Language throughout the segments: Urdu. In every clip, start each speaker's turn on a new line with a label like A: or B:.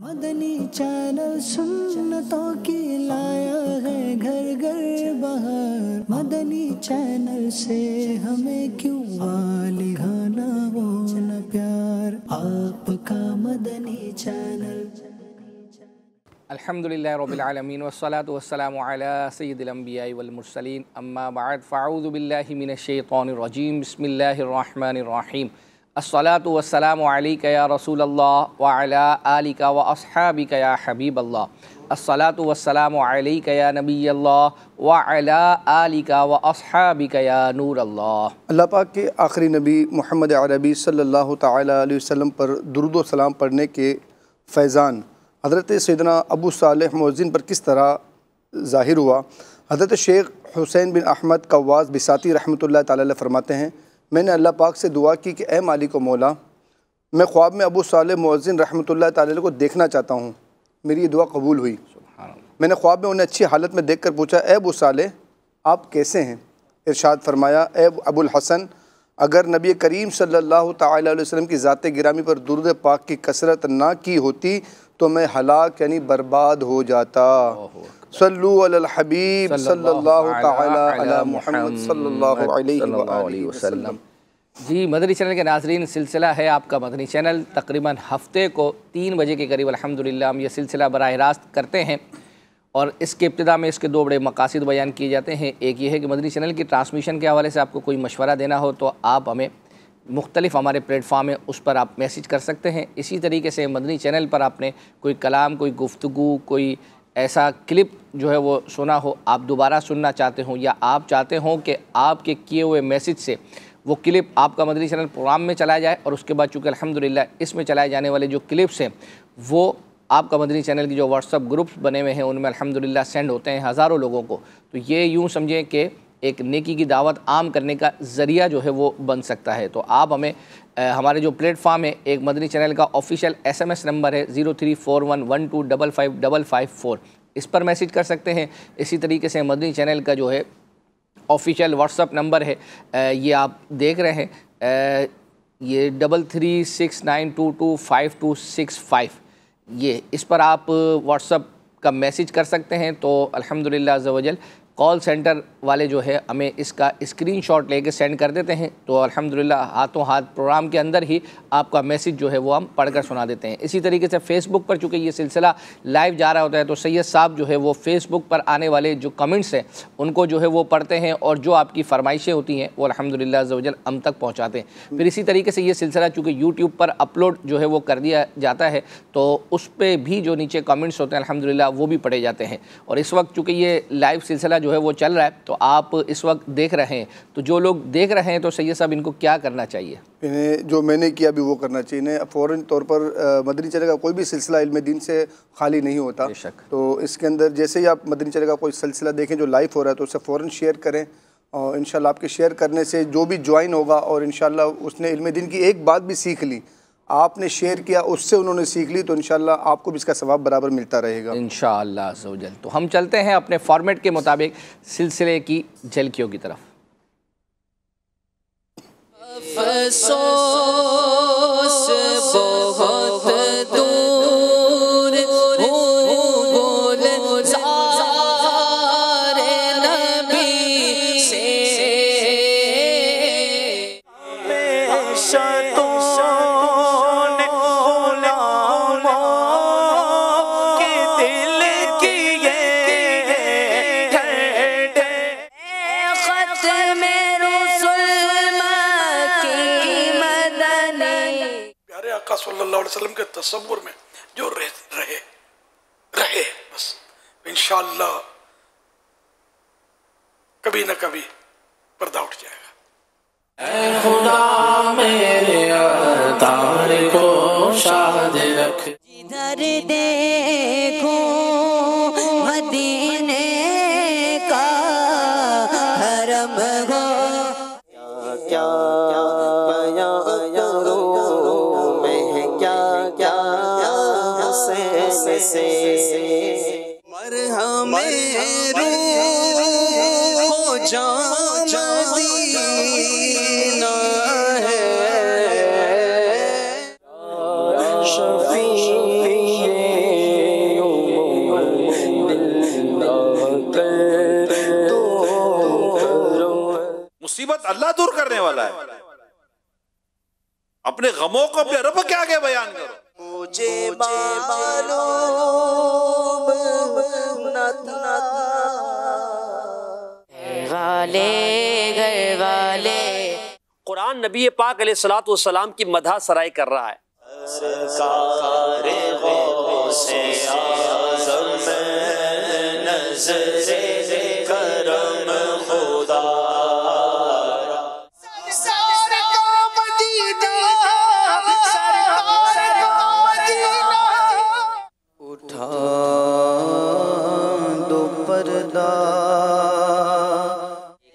A: مدنی چینل سنتوں کی لایا ہے گھر گھر بہار، مدنی چینل سے ہمیں کیوں لگانا وہ نہ پیار، آپ کا مدنی چینل۔
B: الحمدللہ رب العالمین والصلاة والسلام علی سید الانبیاء والمرسلین، اما بعد فاعوذ باللہ من الشیطان الرجیم، بسم اللہ الرحمن الرحیم۔ الصلاة والسلام علیک یا رسول اللہ وعلی آلک واصحابک یا حبیب اللہ۔ الصلاة والسلام علیک یا نبی اللہ وعلی آلک واصحابک یا نور اللہ۔
C: اللہ پاک کے آخری نبی محمد عربی صلی اللہ تعالی علیہ وسلم پر درود و سلام پڑھنے کے فیضان حضرت سیدنا ابو صالح مؤذن پر کس طرح ظاہر ہوا؟ حضرت شیخ حسین بن احمد قواس بساطی رحمۃ اللہ تعالی علیہ فرماتے ہیں، میں نے اللہ پاک سے دعا کی کہ اے مالک و مولا، میں خواب میں ابو صالح مؤذن رحمۃ اللہ تعالی علیہ کو دیکھنا چاہتا ہوں۔ میری یہ دعا قبول ہوئی۔ میں نے خواب میں انہیں اچھی حالت میں دیکھ کر پوچھا، اے ابو صالح آپ کیسے ہیں؟ ارشاد فرمایا، اے ابو الحسن، اگر نبی کریم صلی اللہ تعالی علیہ وسلم کی ذات گرامی پر درود پاک کی کثرت نہ کی ہوتی تو میں ہلاک یعنی برباد ہو جاتا۔ صلو علی الحبیب صلی اللہ تعالی علی محمد صلی اللہ علیہ وآلہ وسلم۔
B: جی، مدنی چینل کے ناظرین، سلسلہ ہے آپ کا مدنی چینل۔ تقریباً ہفتے کو 3 بجے کے قریب الحمدللہ ہم یہ سلسلہ براہ راست کرتے ہیں، اور اس کے ابتدا میں اس کے 2 بڑے مقاصد بیان کیے جاتے ہیں۔ ایک یہ ہے کہ مدنی چینل کی ٹرانسمیشن کے حوالے سے آپ کو کوئی مشورہ دینا ہو تو آپ ہمیں مختلف ہمارے پلیٹ فارم ہے اس پر آپ میسیج کر سکتے ہیں۔ اسی طریقے سے مدنی چینل پر آپ نے کوئی کلام، کوئی گفتگو، کوئی ایسا کلپ جو ہے وہ سنا ہو، آپ دوبارہ سننا چاہتے ہوں، یا آپ چاہتے ہوں کہ آپ کے کیے ہوئے میسیج سے وہ کلپ آپ کا مدنی چینل پروگرام میں چلایا جائے، اور اس کے بعد چونکہ الحمدللہ اس میں چلائے جانے والے جو کلپس ہیں وہ آپ کا مدنی چینل کی جو واٹس ایپ گروپس بنے ہوئے ہیں ان میں الحمدللہ سینڈ ہوتے ہیں ہزاروں لوگوں کو، تو یہ یوں سمجھیں کہ ایک نیکی کی دعوت عام کرنے کا ذریعہ جو ہے وہ بن سکتا ہے۔ تو آپ ہمیں ہمارے جو پلیٹ فارم ہے، ایک مدنی چینل کا آفیشیل SMS نمبر ہے 0341125554، اس پر میسیج کر سکتے ہیں۔ اسی طریقے سے مدنی چینل کا جو ہے آفیشیل واٹس ایپ نمبر ہے، یہ آپ دیکھ رہے ہیں، یہ 3369225265، یہ اس پر آپ واٹس ایپ کا میسیج کر سکتے ہیں۔ تو الحمدللہ عز و جل کال سینٹر والے جو ہے ہمیں اس کا اسکرین شاٹ لے کے سینڈ کر دیتے ہیں، تو الحمدللہ ہاتھوں ہاتھ پروگرام کے اندر ہی آپ کا میسیج جو ہے وہ ہم پڑھ کر سنا دیتے ہیں۔ اسی طریقے سے فیس بک پر چونکہ یہ سلسلہ لائیو جا رہا ہوتا ہے تو سید صاحب جو ہے وہ فیس بک پر آنے والے جو کمنٹس ہیں ان کو جو ہے وہ پڑھتے ہیں، اور جو آپ کی فرمائشیں ہوتی ہیں وہ الحمدللہ عز و جل ہم تک پہنچاتے ہیں۔ پھر اسی طریقے سے یہ سلسلہ چونکہ یوٹیوب پر اپلوڈ جو ہے وہ کر دیا جاتا ہے تو اس پہ بھی جو نیچے کمنٹس ہوتے ہیں الحمدللہ وہ بھی پڑھے جاتے ہیں۔ اور اس وقت چونکہ یہ لائیو سلسلہ جو ہے وہ چل رہا ہے تو آپ اس وقت دیکھ رہے ہیں، تو جو لوگ دیکھ رہے ہیں تو سید صاحب ان کو کیا کرنا چاہیے؟
C: انہیں جو میں نے کیا بھی وہ کرنا چاہیے۔ انہیں فوراً طور پر مدنی چینل کا کوئی بھی سلسلہ علم دین سے خالی نہیں ہوتا، تو اس کے اندر جیسے ہی آپ مدنی چینل کا کوئی سلسلہ دیکھیں جو لائیو ہو رہا ہے تو اسے فوراً شیئر کریں، اور انشاءاللہ آپ کے شیئر کرنے سے جو بھی جوائن ہوگا اور انشاءاللہ اس نے علم دین کی ایک بات بھی سیکھ لی، آپ نے شیئر کیا اس سے انہوں نے سیکھ لی، تو انشاءاللہ آپ کو بھی اس کا ثواب برابر ملتا رہے گا
B: انشاءاللہ عز و جل۔ تو ہم چلتے ہیں اپنے فارمیٹ کے مطابق سلسلے کی جھلکیوں کی طرف۔
A: افسوس بہت دور گلزار نبی سے، ہمیشہ تو غلاموں کے دل کی یہ ختم
D: آقا صلی اللہ علیہ وسلم کے تصور میں جو رہے بس انشاءاللہ کبھی نہ کبھی پردہ اٹھ جائے گا۔
A: اے خدا میرے عطار کو شاد رکھ، جدھر دیکھو مدینے کا حرم ہو، کیا مرہم روح جان مدینہ ہے، شفیع
E: اللہ دور کرنے والا ہے. اپنے غموں کو اپنے رب کے آگے بیان کرو.
A: مجھے معلوم نہ تھا گھر والے.
F: قرآن نبی پاک علیہ الصلوۃ والسلام کی مدح سرائی کر رہا ہے.
A: سرکار غوث اعظم نظر کرم خدا اٹھا دو پردہ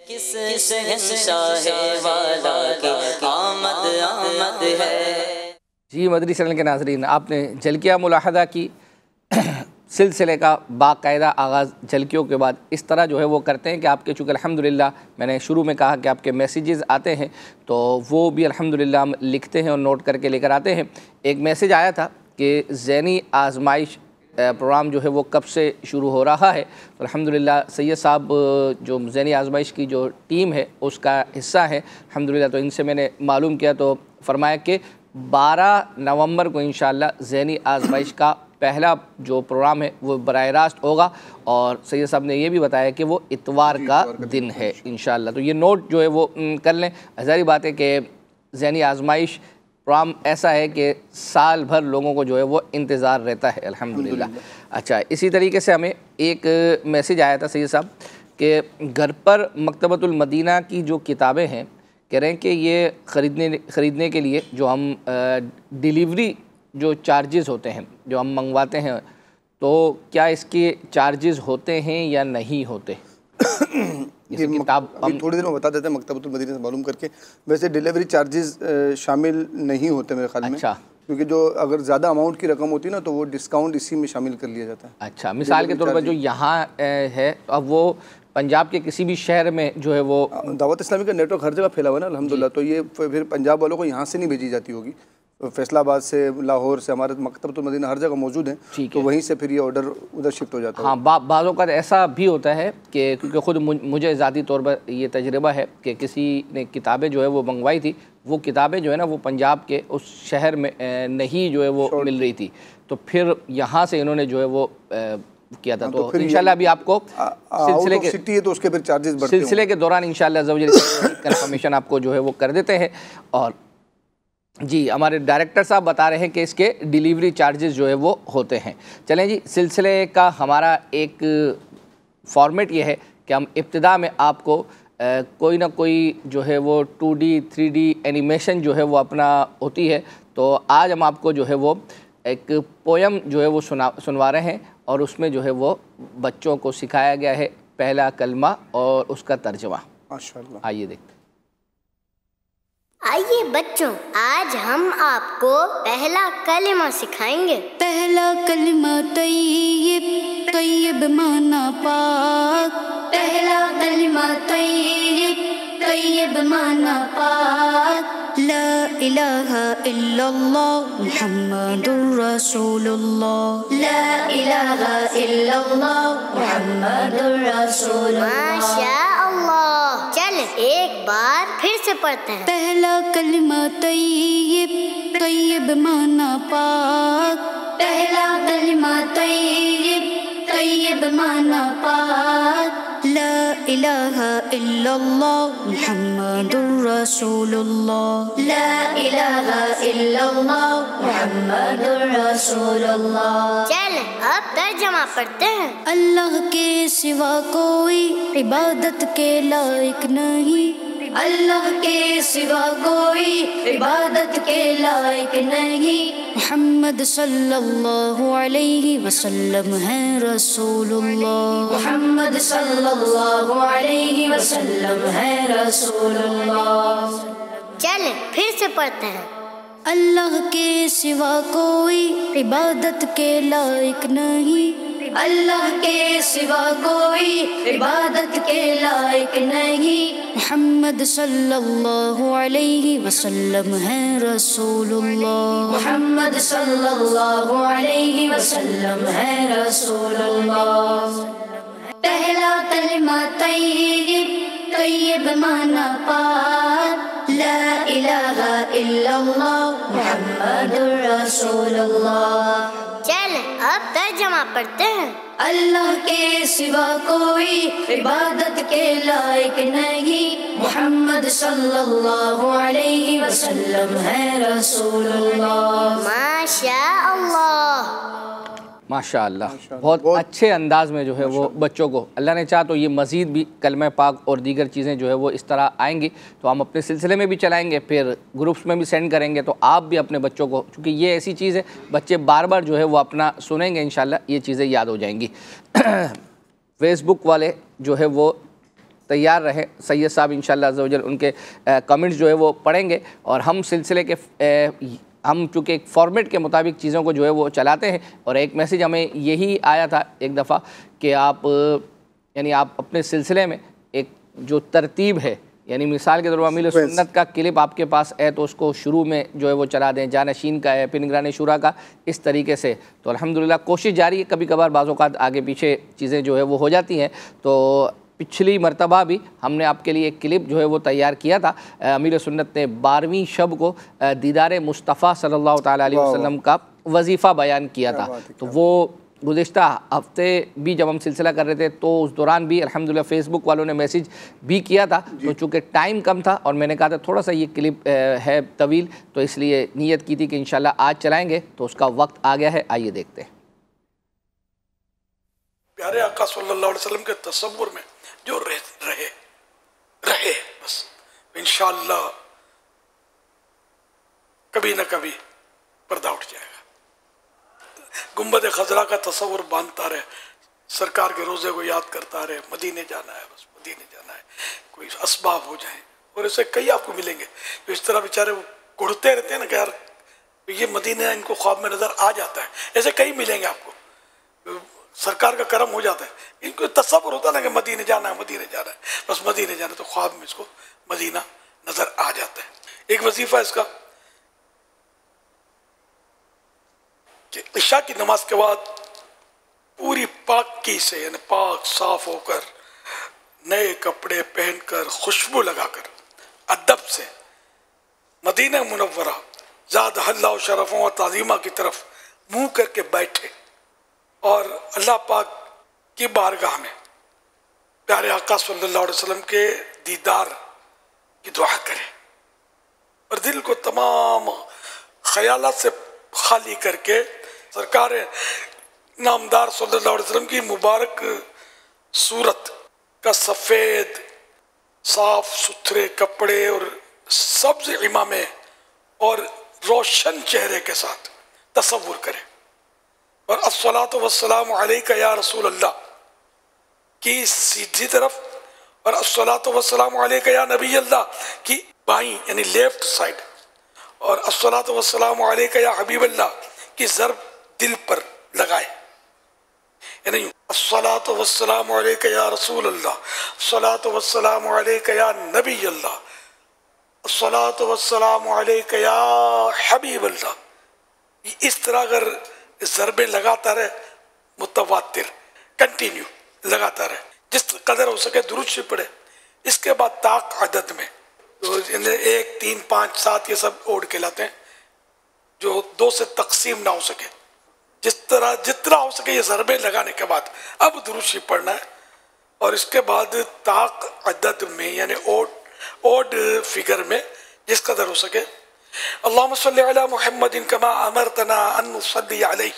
A: کس شہنشاہ والا کی آمد آمد ہے.
B: جی مدنی چینل کے ناظرین، آپ نے جھلکیاں ملاحظہ کی. سلسلے کا باقاعدہ آغاز جھلکیوں کے بعد اس طرح جو ہے وہ کرتے ہیں کہ آپ کے چونکہ الحمدللہ میں نے شروع میں کہا کہ آپ کے میسیجز آتے ہیں تو وہ بھی الحمدللہ ہم لکھتے ہیں اور نوٹ کر کے لے کر آتے ہیں. ایک میسیج آیا تھا کہ ذہنی آزمائش پروگرام جو ہے وہ کب سے شروع ہو رہا ہے. تو الحمدللہ سید صاحب جو ذہنی آزمائش کی جو ٹیم ہے اس کا حصہ ہے الحمدللہ. تو ان سے میں نے معلوم کیا تو فرمایا کہ 12 نومبر کو انشاءاللہ ذہنی آزمائش کا پہلا جو پروگرام ہے وہ براہ راست ہوگا، اور سید صاحب نے یہ بھی بتایا کہ وہ اتوار کا دن ہے انشاءاللہ. تو یہ نوٹ جو ہے وہ کر لیں. ظاہری بات ہے کہ ذہنی آزمائش پروگرام ایسا ہے کہ سال بھر لوگوں کو جو ہے وہ انتظار رہتا ہے الحمدللہ. اچھا، اسی طریقے سے ہمیں ایک میسیج آیا تھا سید صاحب کہ گھر پر مکتبۃ المدینہ کی جو کتابیں ہیں کہہ رہے ہیں کہ یہ خریدنے کے لیے جو ہم ڈیلیوری جو چارجز ہوتے ہیں جو ہم منگواتے ہیں تو کیا اس کے چارجز ہوتے ہیں یا نہیں ہوتے؟
C: یہ کتاب ہم تھوڑی دیر میں بتا دیتے ہیں مکتبۃ المدینہ سے معلوم کر کے. ویسے ڈیلیوری چارجز شامل نہیں ہوتے میرے خیال میں. اچھا، کیونکہ جو اگر زیادہ اماؤنٹ کی رقم ہوتی ہے نا تو وہ ڈسکاؤنٹ اسی میں شامل کر لیا جاتا ہے.
B: اچھا، مثال کے طور پر جو یہاں ہے اب وہ پنجاب کے کسی بھی شہر میں جو ہے وہ
C: دعوت اسلامی کا نیٹ ورک ہر جگہ پھیلا ہوا ہے نا الحمدللہ. تو یہ پھر پنجاب والوں کو یہاں سے نہیں بھیجی جاتی ہوگی، فیصل آباد سے، لاہور سے، ہمارے مکتبۃ المدینہ ہر جگہ موجود ہیں تو وہیں سے پھر یہ آرڈر ادھر شفٹ ہو جاتا ہے.
B: ہاں، بعض اوقات ایسا بھی ہوتا ہے کہ کیونکہ خود مجھے ذاتی طور پر یہ تجربہ ہے کہ کسی نے کتابیں جو ہے وہ منگوائی تھی، وہ کتابیں جو ہے نا وہ پنجاب کے اس شہر میں نہیں جو ہے وہ مل رہی تھی، تو پھر یہاں سے انہوں نے جو ہے وہ کیا تھا. تو انشاءاللہ ابھی آپ کو سلسلے کے دوران انشاءاللہ کنفرمیشن آپ کو جو ہے وہ کر دیتے ہیں. اور جی ہمارے ڈائریکٹر صاحب بتا رہے ہیں کہ اس کے ڈیلیوری چارجز جو ہے وہ ہوتے ہیں. چلیں جی، سلسلے کا ہمارا ایک فارمیٹ یہ ہے کہ ہم ابتدا میں آپ کو کوئی نہ کوئی جو ہے وہ 2D 3D اینیمیشن جو ہے وہ اپنا ہوتی ہے. تو آج ہم آپ کو جو ہے وہ ایک پویم جو ہے وہ سنوا رہے ہیں اور اس میں جو ہے وہ بچوں کو سکھایا گیا ہے پہلا کلمہ اور اس کا ترجمہ.
C: ماشاءاللہ،
B: آئیے دیکھتے ہیں.
G: آئیے بچوں، آج ہم آپ کو پہلا کلمہ سکھائیں گے.
H: پہلا کلمہ طیب، طیب معنی پاک. پہلا کلمہ طیب، طیب معنی پاک. لا الہ الا اللہ محمد رسول اللہ. لا الہ الا اللہ محمد رسول اللہ.
G: ماشاء اللہ. چل ایک بار پھر سے پڑھتے ہیں.
H: پہلا کلمہ طیب، طیب معنی پاک. پہلا کلمہ طیب، طیب معنی پاک. لا الہ الا اللہ محمد رسول اللہ. لا الہ الا اللہ محمد رسول اللہ.
G: چل اب ترجمہ پڑھتے ہیں.
H: اللہ کے سوا کوئی عبادت کے لائق نہیں. اللہ کے سوا کوئی عبادت کے لائق نہیں. محمد صلی اللہ علیہ وسلم ہے رسول اللہ. محمد صلی اللہ علیہ وسلم ہے رسول اللہ.
G: چل پھر سے پڑھتے ہیں.
H: اللہ کے سوا کوئی عبادت کے لائق نہیں. اللہ کے سوا کوئی عبادت کے لائق نہیں. محمد صلی اللہ علیہ وسلم ہے رسول اللہ. محمد صلی اللہ علیہ وسلم ہے رسول اللہ. پہلا کلمہ طیب، طیب مانا پاک لا الہ الا اللہ محمد الرسول اللہ.
G: چل اب ترجمہ پڑھتے ہیں.
H: اللہ کے سوا کوئی عبادت کے لائق نہیں، محمد صلی اللہ علیہ وسلم ہے رسول اللہ.
G: ماشاء اللہ.
B: ماشاء اللہ. بہت اچھے انداز میں جو ہے وہ بچوں کو، اللہ نے چاہا تو یہ مزید بھی کلمہ پاک اور دیگر چیزیں جو ہے وہ اس طرح آئیں گی تو ہم اپنے سلسلے میں بھی چلائیں گے، پھر گروپس میں بھی سینڈ کریں گے، تو آپ بھی اپنے بچوں کو، چونکہ یہ ایسی چیز ہے بچے بار بار جو ہے وہ اپنا سنیں گے، انشاءاللہ یہ چیزیں یاد ہو جائیں گی. فیس بک والے جو ہے وہ تیار رہے، سید صاحب انشاءاللہ عز و جل ان کے کمنٹس جو ہے وہ پڑھیں گے، اور ہم سلسلے کے ہم چونکہ ایک فارمیٹ کے مطابق چیزوں کو جو ہے وہ چلاتے ہیں. اور ایک میسیج ہمیں یہی آیا تھا ایک دفعہ کہ آپ یعنی آپ اپنے سلسلے میں ایک جو ترتیب ہے، یعنی مثال کے طور پر امیل سنت کا کلپ آپ کے پاس ہے تو اس کو شروع میں جو ہے وہ چلا دیں، جانشین کا ہے، پھر نگران شورا کا، اس طریقے سے. تو الحمدللہ کوشش جاری ہے، کبھی کبھار بعض اوقات آگے پیچھے چیزیں جو ہے وہ ہو جاتی ہیں. تو پچھلی مرتبہ بھی ہم نے آپ کے لیے ایک کلپ جو ہے وہ تیار کیا تھا. امیر سنت نے 12ویں شب کو دیدار مصطفیٰ صلی اللہ تعالیٰ علیہ وسلم کا وظیفہ بیان کیا تھا. تو وہ گزشتہ ہفتے بھی جب ہم سلسلہ کر رہے تھے تو اس دوران بھی الحمدللہ فیس بک والوں نے میسیج بھی کیا تھا. تو چونکہ ٹائم کم تھا اور میں نے کہا تھا تھوڑا سا یہ کلپ ہے طویل، تو اس لیے نیت کی تھی کہ انشاءاللہ آج چلائیں گے، تو اس کا وقت آ گیا ہے. آئیے دیکھتے ہیں.
D: پیارے آقا صلی اللہ علیہ وسلم کے تصور میں جو رہے بس انشاءاللہ کبھی نہ کبھی پردہ اٹھ جائے گا. گنبد خضرا کا تصور باندھتا رہے، سرکار کے روزے کو یاد کرتا رہے، مدینے جانا ہے، بس مدینے جانا ہے، کوئی اسباب ہو جائیں. اور ایسے کئی آپ کو ملیں گے جو اس طرح بیچارے وہ گڑھتے رہتے ہیں نا کہ یار یہ مدینہ ان کو خواب میں نظر آ جاتا ہے. ایسے کئی ملیں گے آپ کو، سرکار کا کرم ہو جاتا ہے، ان کو تصور ہوتا ہے نا کہ مدینے جانا ہے، مدینے جانا ہے، بس مدینے جانا ہے، تو خواب میں اس کو مدینہ نظر آ جاتا ہے. ایک وظیفہ اس کا کہ عشاء کی نماز کے بعد پوری پاکی سے، یعنی پاک صاف ہو کر، نئے کپڑے پہن کر، خوشبو لگا کر، ادب سے مدینہ منورہ زادہ اللہ شرفوں و تعظیمہ کی طرف منہ کر کے بیٹھے اور اللہ پاک کی بارگاہ میں پیارے آقا صلی اللہ علیہ وسلم کے دیدار کی دعا کرے اور دل کو تمام خیالات سے خالی کر کے سرکار نامدار صلی اللہ علیہ وسلم کی مبارک صورت کا سفید صاف ستھرے کپڑے اور سبز امامے اور روشن چہرے کے ساتھ تصور کرے اور الصلاۃ والسلام علیک یا رسول اللہ کی سیدھی طرف اور الصلاۃ والسلام علیک یا نبی اللہ کی بائیں یعنی لیفٹ سائڈ اور الصلاۃ والسلام علیک یا حبیب اللہ کی ضرب دل پر لگائے، یعنی الصلاۃ والسلام علیک یا رسول اللہ، الصلاۃ والسلام علیک یا نبی اللہ، الصلاۃ والسلام علیک یا حبیب اللہ. اس طرح اگر ضربیں لگاتا رہے متواتر کنٹینیو لگاتا رہے، جس قدر ہو سکے درود شریف پڑھے. اس کے بعد طاق عدد میں 1 3 5 7 یہ سب اوڑ کے لاتے ہیں جو 2 سے تقسیم نہ ہو سکے، جتنا ہو سکے یہ ضربیں لگانے کے بعد اب درود شریف پڑھنا ہے. اور اس کے بعد طاق عدد میں یعنی اوڈ فگر میں جس قدر ہو سکے اللہم صلی علی محمد کما امرتنا ان نصلی علیہ،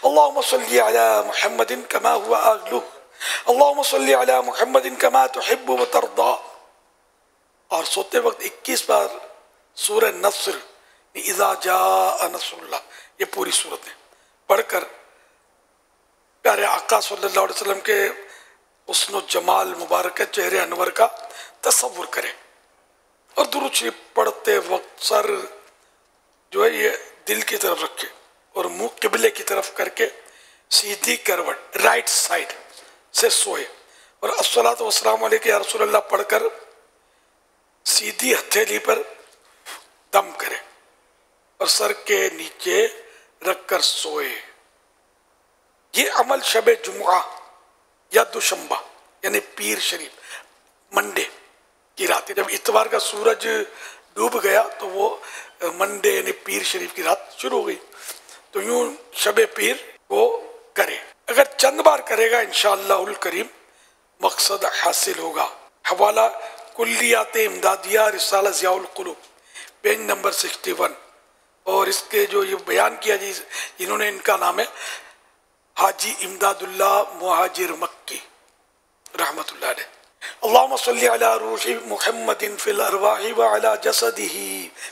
D: اللہم صلی علی محمد کما ہوا اہلہ، اللہم صلی علی محمد کما تحب و ترضا. اور سوتے وقت 21 بار سورہ نصر اذا جاء نصر اللہ یہ پوری صورت ہے پڑھ کر پیارے آقا صلی اللہ علیہ وسلم کے حسن و جمال مبارک چہرے انور کا تصور کرے اور درود شریف پڑھتے وقت سر جو ہے یہ دل کی طرف رکھے اور منہ قبلے کی طرف کر کے سیدھی کروٹ رائٹ سائڈ سے سوئے اور الصلاۃ والسلام علیک یا رسول اللہ پڑھ کر سیدھی ہتھیلی پر دم کرے اور سر کے نیچے رکھ کر سوئے. یہ عمل شب جمعہ یا دوشنبہ یعنی پیر شریف منڈے کی رات ہے. جب اتوار کا سورج ڈوب گیا تو وہ منڈے یعنی پیر شریف کی رات شروع ہو گئی. تو یوں شب پیر کو کرے. اگر چند بار کرے گا انشاءاللہ الکریم مقصد حاصل ہوگا. حوالہ کلیات امدادیہ رسالہ ضیاء القلوب پیج نمبر 61. اور اس کے جو یہ بیان کیا جی جنہوں نے ان کا نام ہے حاجی امداد اللہ مہاجر مکی رحمۃ اللہ علیہ. اللہم صلی علی روح محمد فی الارواح وعلی جسدہ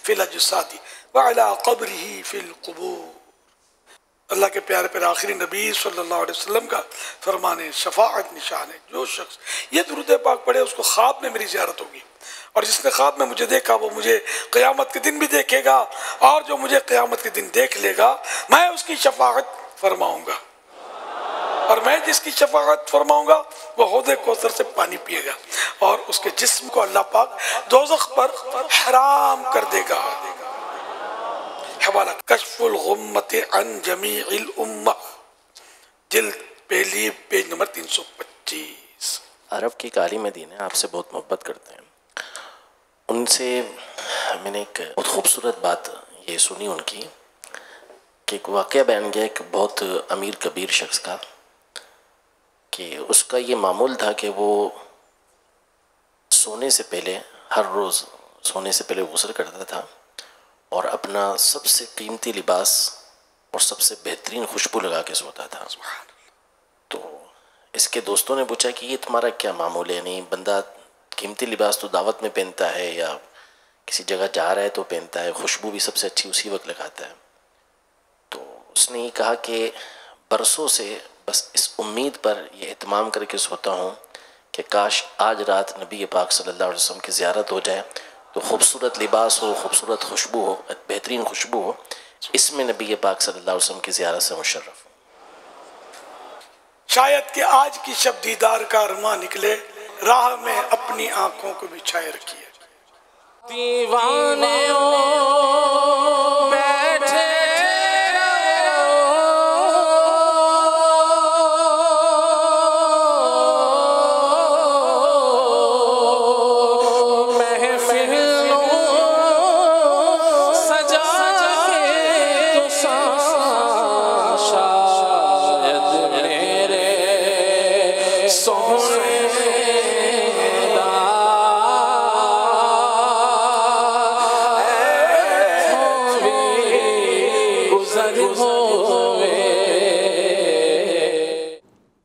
D: فی الاجساد وعلی قبرہ فی القبور. اللہ کے پیارے پیارے آخری نبی صلی اللہ علیہ وسلم کا فرمان شفاعت نشان ہے. جو شخص یہ درود پاک پڑھے اس کو خواب میں میری زیارت ہوگی. اور جس نے خواب میں مجھے دیکھا وہ مجھے قیامت کے دن بھی دیکھے گا. اور جو مجھے قیامت کے دن دیکھ لے گا میں اس کی شفاعت فرماؤں گا. اور میں جس کی شفاعت فرماؤں گا وہ حوض کوثر سے پانی پیے گا. اور اس کے جسم کو اللہ پاک دوزخ پر حرام کر دے گا. حوالہ کشف الغمۃ عن جمیع الامہ جلد پہلی پیج نمبر 325.
I: عرب کے ایک عالم دین ہیں، آپ سے بہت محبت کرتے ہیں. ان سے میں نے ایک بہت خوبصورت بات یہ سنی ان کی کہ ایک واقعہ بیان کیا ایک بہت امیر کبیر شخص کا کہ اس کا یہ معمول تھا کہ وہ سونے سے پہلے ہر روز سونے سے پہلے غسل کرتا تھا اور اپنا سب سے قیمتی لباس اور سب سے بہترین خوشبو لگا کے سوتا تھا. تو اس کے دوستوں نے پوچھا کہ یہ تمہارا کیا معمول ہے؟ یعنی بندہ قیمتی لباس تو دعوت میں پہنتا ہے یا کسی جگہ جا رہا ہے تو پہنتا ہے، خوشبو بھی سب سے اچھی اسی وقت لگاتا ہے. تو اس نے یہ کہا کہ برسوں سے بس اس امید پر یہ اہتمام کر کے سوتا ہوں کہ کاش آج رات نبی پاک صلی اللہ علیہ وسلم کی زیارت ہو جائے تو خوبصورت لباس ہو، خوبصورت خوشبو ہو، بہترین خوشبو ہو، اس میں نبی پاک صلی اللہ علیہ وسلم کی زیارت سے مشرف ہوں.
D: شاید کہ آج کی شب دیدار کا ارماں نکلے، راہ میں اپنی آنکھوں کو بچھائے رکھیے.
A: دیوانے بیٹھے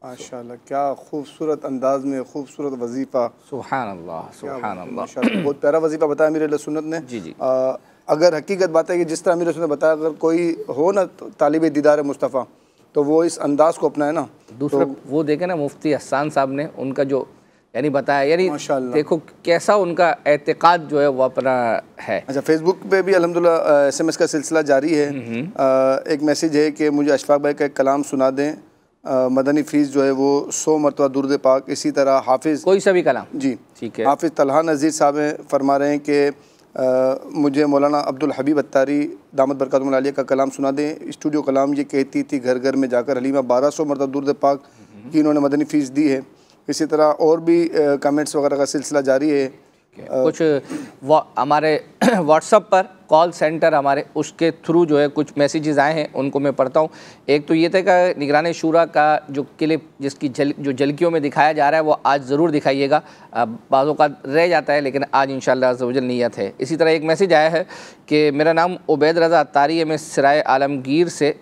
C: ماشاءاللہ کیا خوبصورت انداز میں خوبصورت وظیفہ.
B: سبحان اللہ سبحان اللہ.
C: ماشاءاللہ بہت پیارا وظیفہ بتایا امیر علیہ سنت نے.
B: جی جی.
C: اگر حقیقت بات ہے کہ جس طرح امیر علیہ سنت نے بتایا اگر کوئی ہو نا طالب دیدار مصطفیٰ تو وہ اس انداز کو اپنائے نا.
B: دوسرا وہ دیکھیں نا مفتی احسان صاحب نے ان کا جو یعنی بتایا، یعنی دیکھو کیسا ان کا اعتقاد جو ہے وہ اپنا ہے.
C: اچھا فیس بک پہ بھی الحمدللہ ایس ایم ایس کا سلسلہ جاری ہے. ایک میسیج ہے کہ مجھے اشفاق بھائی کا ایک کلام سنا دیں. مدنی فیس جو ہے وہ 100 مرتبہ درود پاک. اسی طرح حافظ
B: کوئی سا بھی کلام
C: جی
B: ٹھیک ہے.
C: حافظ طلحہ نذیر صاحب فرما رہے ہیں کہ مجھے مولانا عبدالحبیب اتاری دامت برکاتہم العالیہ کا کلام سنا دیں. اسٹوڈیو کلام یہ کہتی تھی گھر گھر میں جا کر حلیمہ 1200 مرتبہ درود پاک کی انہوں نے مدنی فیس دی ہے. اسی طرح اور بھی کمنٹس وغیرہ کا سلسلہ جاری ہے.
B: کچھ ہمارے واٹس ایپ پر کال سینٹر ہمارے اس کے تھرو جو ہے کچھ میسیجز آئے ہیں ان کو میں پڑھتا ہوں. ایک تو یہ تھا کہ نگران شورا کا جو کلپ جس کی جو جھلکیوں میں دکھایا جا رہا ہے وہ آج ضرور دکھائیے گا. بعض اوقات رہ جاتا ہے لیکن آج انشاءاللہ عز و جل نیت ہے. اسی طرح ایک میسیج آیا ہے کہ میرا نام عبید رضا اتاری ہے، میں سرائے عالمگیر سے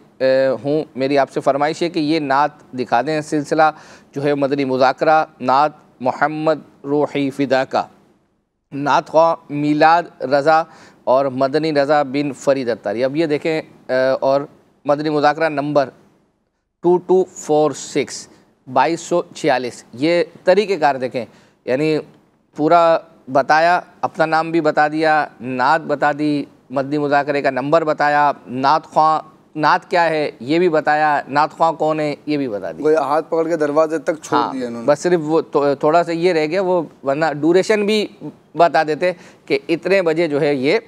B: ہوں. میری آپ سے فرمائش ہے کہ یہ نعت دکھا دیں. سلسلہ جو ہے مدنی مذاکرہ نعت محمد روحی فدا کا، نعت خواہ میلاد رضا اور مدنی رضا بن فرید اتاری. اب یہ دیکھیں اور مدنی مذاکرہ نمبر 2246 2246 یہ طریقہ کار دیکھیں. یعنی پورا بتایا، اپنا نام بھی بتا دیا، نعت بتا دی، مدنی مذاکرے کا نمبر بتایا، نعت خواہ نعت کیا ہے یہ بھی بتایا، نعت خواہ کون ہے یہ بھی بتا دی.
C: وہ ہاتھ پکڑ کے دروازے تک چھوڑ دیا انہوں نے.
B: بس صرف وہ تھوڑا سا یہ رہ گیا، وہ ورنہ ڈوریشن بھی بتا دیتے کہ اتنے بجے جو ہے یہ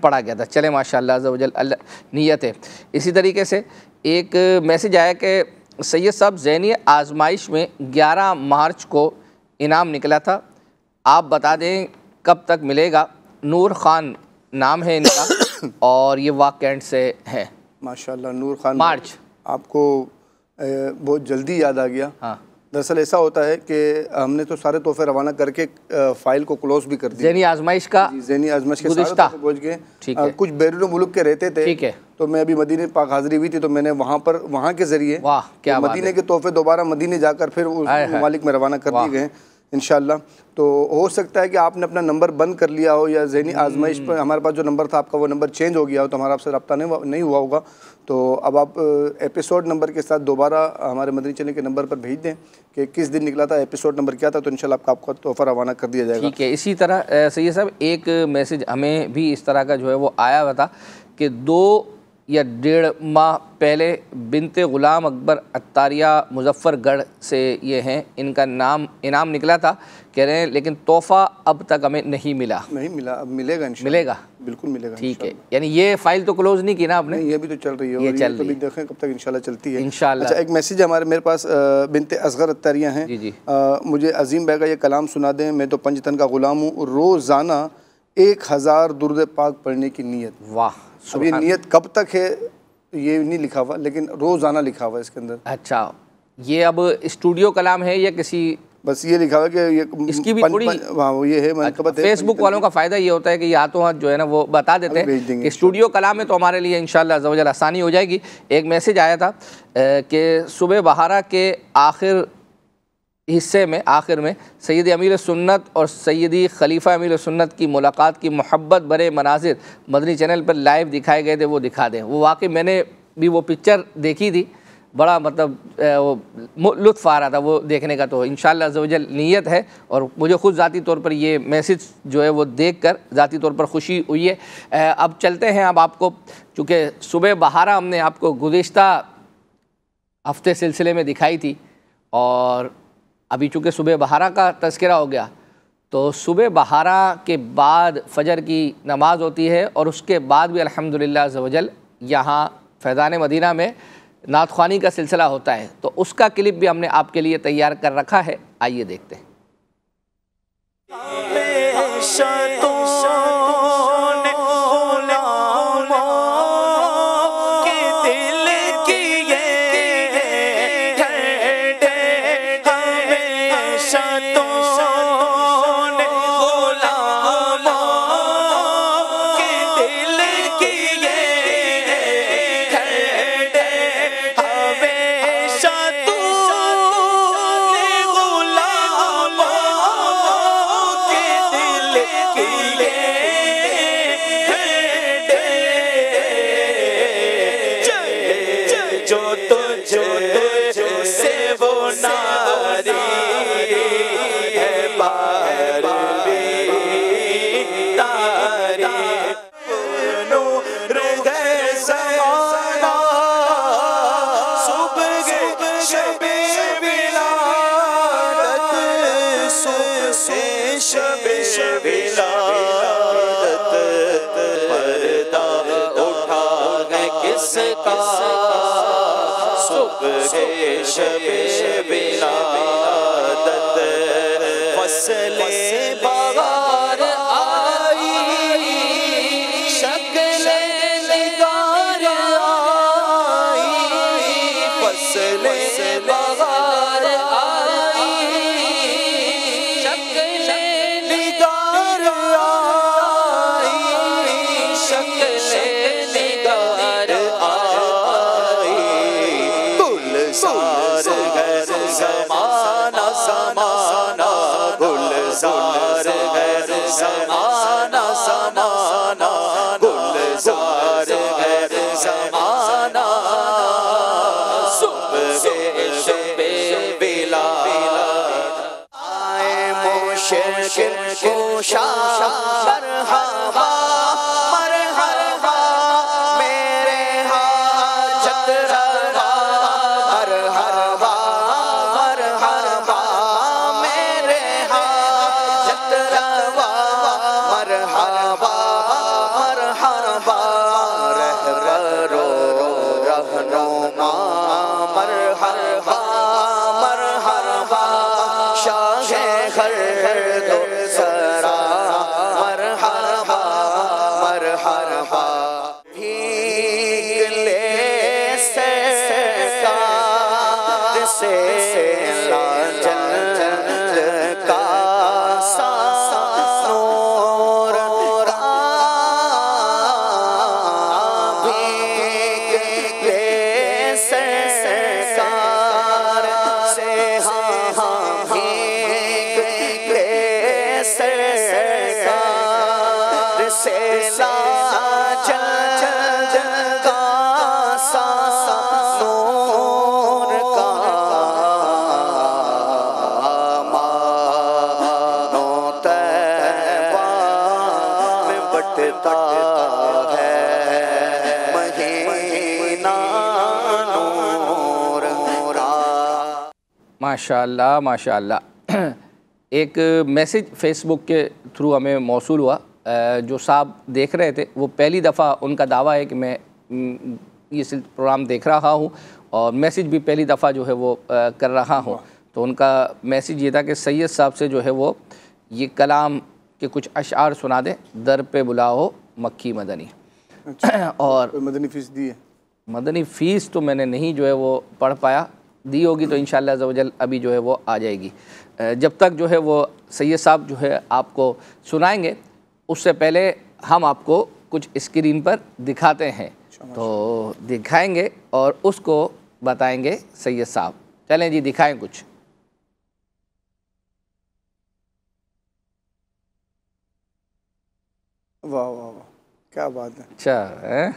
B: پڑھا گیا تھا. چلے ماشاءاللہ عز و جل اللہ نیت ہے. اسی طریقے سے ایک میسیج آیا کہ سید صاحب ذہنی آزمائش میں 11 مارچ کو انعام نکلا تھا، آپ بتا دیں کب تک ملے گا؟ نور خان نام ہے ان کا اور یہ واق کینٹ سے ہے۔
C: ماشاءاللہ نور خان،
B: مارچ
C: آپ کو بہت جلدی یاد آ گیا۔
B: ہاں،
C: دراصل ایسا ہوتا ہے کہ ہم نے تو سارے تحفے روانہ کر کے فائل کو کلوز بھی کر دیا،
B: ذہنی آزمائش کا
C: ذہنی آزمائش کے سارے
B: گزشتہ
C: تحفے پہنچ گئے۔ کچھ بیرون ملک کے رہتے تھے،
B: ٹھیک ہے،
C: تو میں ابھی مدینہ پاک حاضری ہوئی تھی تو میں نے وہاں کے ذریعے
B: واہ کیا بات
C: مدینے کے تحفے دوبارہ مدینے جا کر پھر اس ممالک میں روانہ کر دیے گئے انشاءاللہ۔ تو ہو سکتا ہے کہ آپ نے اپنا نمبر بند کر لیا ہو یا ذہنی آزمائش پر ہمارے پاس جو نمبر تھا آپ کا وہ نمبر چینج ہو گیا ہو تو ہمارا آپ سے رابطہ نہیں ہوا ہوگا، تو اب آپ ایپیسوڈ نمبر کے ساتھ دوبارہ ہمارے مدنی چینل کے نمبر پر بھیج دیں کہ کس دن نکلا تھا، ایپیسوڈ نمبر کیا تھا، تو انشاءاللہ آپ کا تحفہ روانہ کر دیا جائے گا۔
B: ٹھیک ہے۔ اسی طرح سید صاحب ایک میسیج ہمیں بھی اس طرح کا جو ہے وہ آیا ہوا تھا کہ 2 یا 1.5 ماہ پہلے بنت غلام اکبر عطاریہ مظفر گڑھ سے یہ ہیں، ان کا انعام نکلا تھا کہہ رہے ہیں، لیکن تحفہ اب تک ہمیں نہیں ملا۔
C: اب ملے گا انشاءاللہ،
B: ملے گا،
C: بالکل ملے گا۔
B: ٹھیک ہے، یعنی یہ فائل تو کلوز نہیں کی نا آپ نے؟
C: یہ بھی تو چل رہی ہے،
B: یہ چل رہی ہے،
C: دیکھیں کب تک انشاءاللہ چلتی ہے
B: انشاءاللہ۔
C: اچھا ایک میسیج ہے میرے پاس، بنت اصغر عطاریہ ہیں، مجھے عظیم بھائی کا یہ کلام سنا دیں، میں تو 5 تن کا غلام ہوں، روزانہ 1000 درود پاک پڑھنے کی نیت۔
B: واہ،
C: اب یہ نیت کب تک ہے یہ نہیں لکھا ہوا، لیکن روزانہ لکھا ہوا ہے اس کے اندر۔
B: اچھا، یہ اب اسٹوڈیو کلام ہے یا کسی؟
C: بس یہ لکھا ہوا کہ یہ
B: اس کی بھی تھوڑی
C: یہ ہے منقبت ہے۔
B: فیس بک والوں کا فائدہ یہ ہوتا ہے کہ یہ ہاتھوں ہاتھ جو ہے نا وہ بتا دیتے ہیں کہ اسٹوڈیو کلام ہے، تو ہمارے لیے انشاءاللہ عز و جل آسانی ہو جائے گی۔ ایک میسیج آیا تھا کہ صبح بہارا کے آخر میں سید امیر سنت اور سیدی خلیفہ امیر سنت کی ملاقات کی محبت برے مناظر مدنی چینل پر لائیو دکھائے گئے تھے، وہ دکھا دیں۔ وہ واقعی میں نے بھی وہ پکچر دیکھی تھی، بڑا مطلب لطف آ رہا تھا وہ دیکھنے کا، تو انشاءاللہ عز و جل نیت ہے، اور مجھے خود ذاتی طور پر یہ میسیج جو ہے وہ دیکھ کر ذاتی طور پر خوشی ہوئی ہے۔ اب چلتے ہیں، اب آپ کو چونکہ صبح بہارا ہم نے آپ کو گزشتہ ہفتے سلسلے میں دکھائی تھی، اور ابھی چونکہ صبح بہارا کا تذکرہ ہو گیا، تو صبح بہارا کے بعد فجر کی نماز ہوتی ہے، اور اس کے بعد بھی الحمدللہ عز و جل یہاں فیضان مدینہ میں نعت خوانی کا سلسلہ ہوتا ہے، تو اس کا کلپ بھی ہم نے آپ کے لیے تیار کر رکھا ہے، آئیے دیکھتے ہیں۔
A: سے جلد کا نور سرکار سے سرکار سے
B: ماشاءاللہ ماشاءاللہ. ایک میسیج فیس بک کے تھرو ہمیں موصول ہوا. جو صاحب دیکھ رہے تھے وہ پہلی دفعہ ان کا دعویٰ ہے کہ میں یہ پروگرام دیکھ رہا ہوں اور میسیج بھی پہلی دفعہ جو ہے وہ کر رہا ہوں. تو ان کا میسیج یہ تھا کہ سید صاحب سے جو ہے وہ یہ کلام کے کچھ اشعار سنا دیں، در پہ بلاؤ مکی مدنی. اور
C: مدنی فیس دی ہے؟
B: مدنی فیس تو میں نے نہیں جو ہے وہ پڑھ پایا، دی ہوگی تو انشاءاللہ عز و جل ابھی جو ہے وہ آ جائے گی. جب تک جو ہے وہ سید صاحب جو ہے آپ کو سنائیں گے اس سے پہلے ہم آپ کو کچھ اسکرین پر دکھاتے ہیں، تو دکھائیں گے اور اس کو بتائیں گے سید صاحب. چلیں جی دکھائیں کچھ.
C: واہ واہ واہ کیا بات ہے.
B: اچھا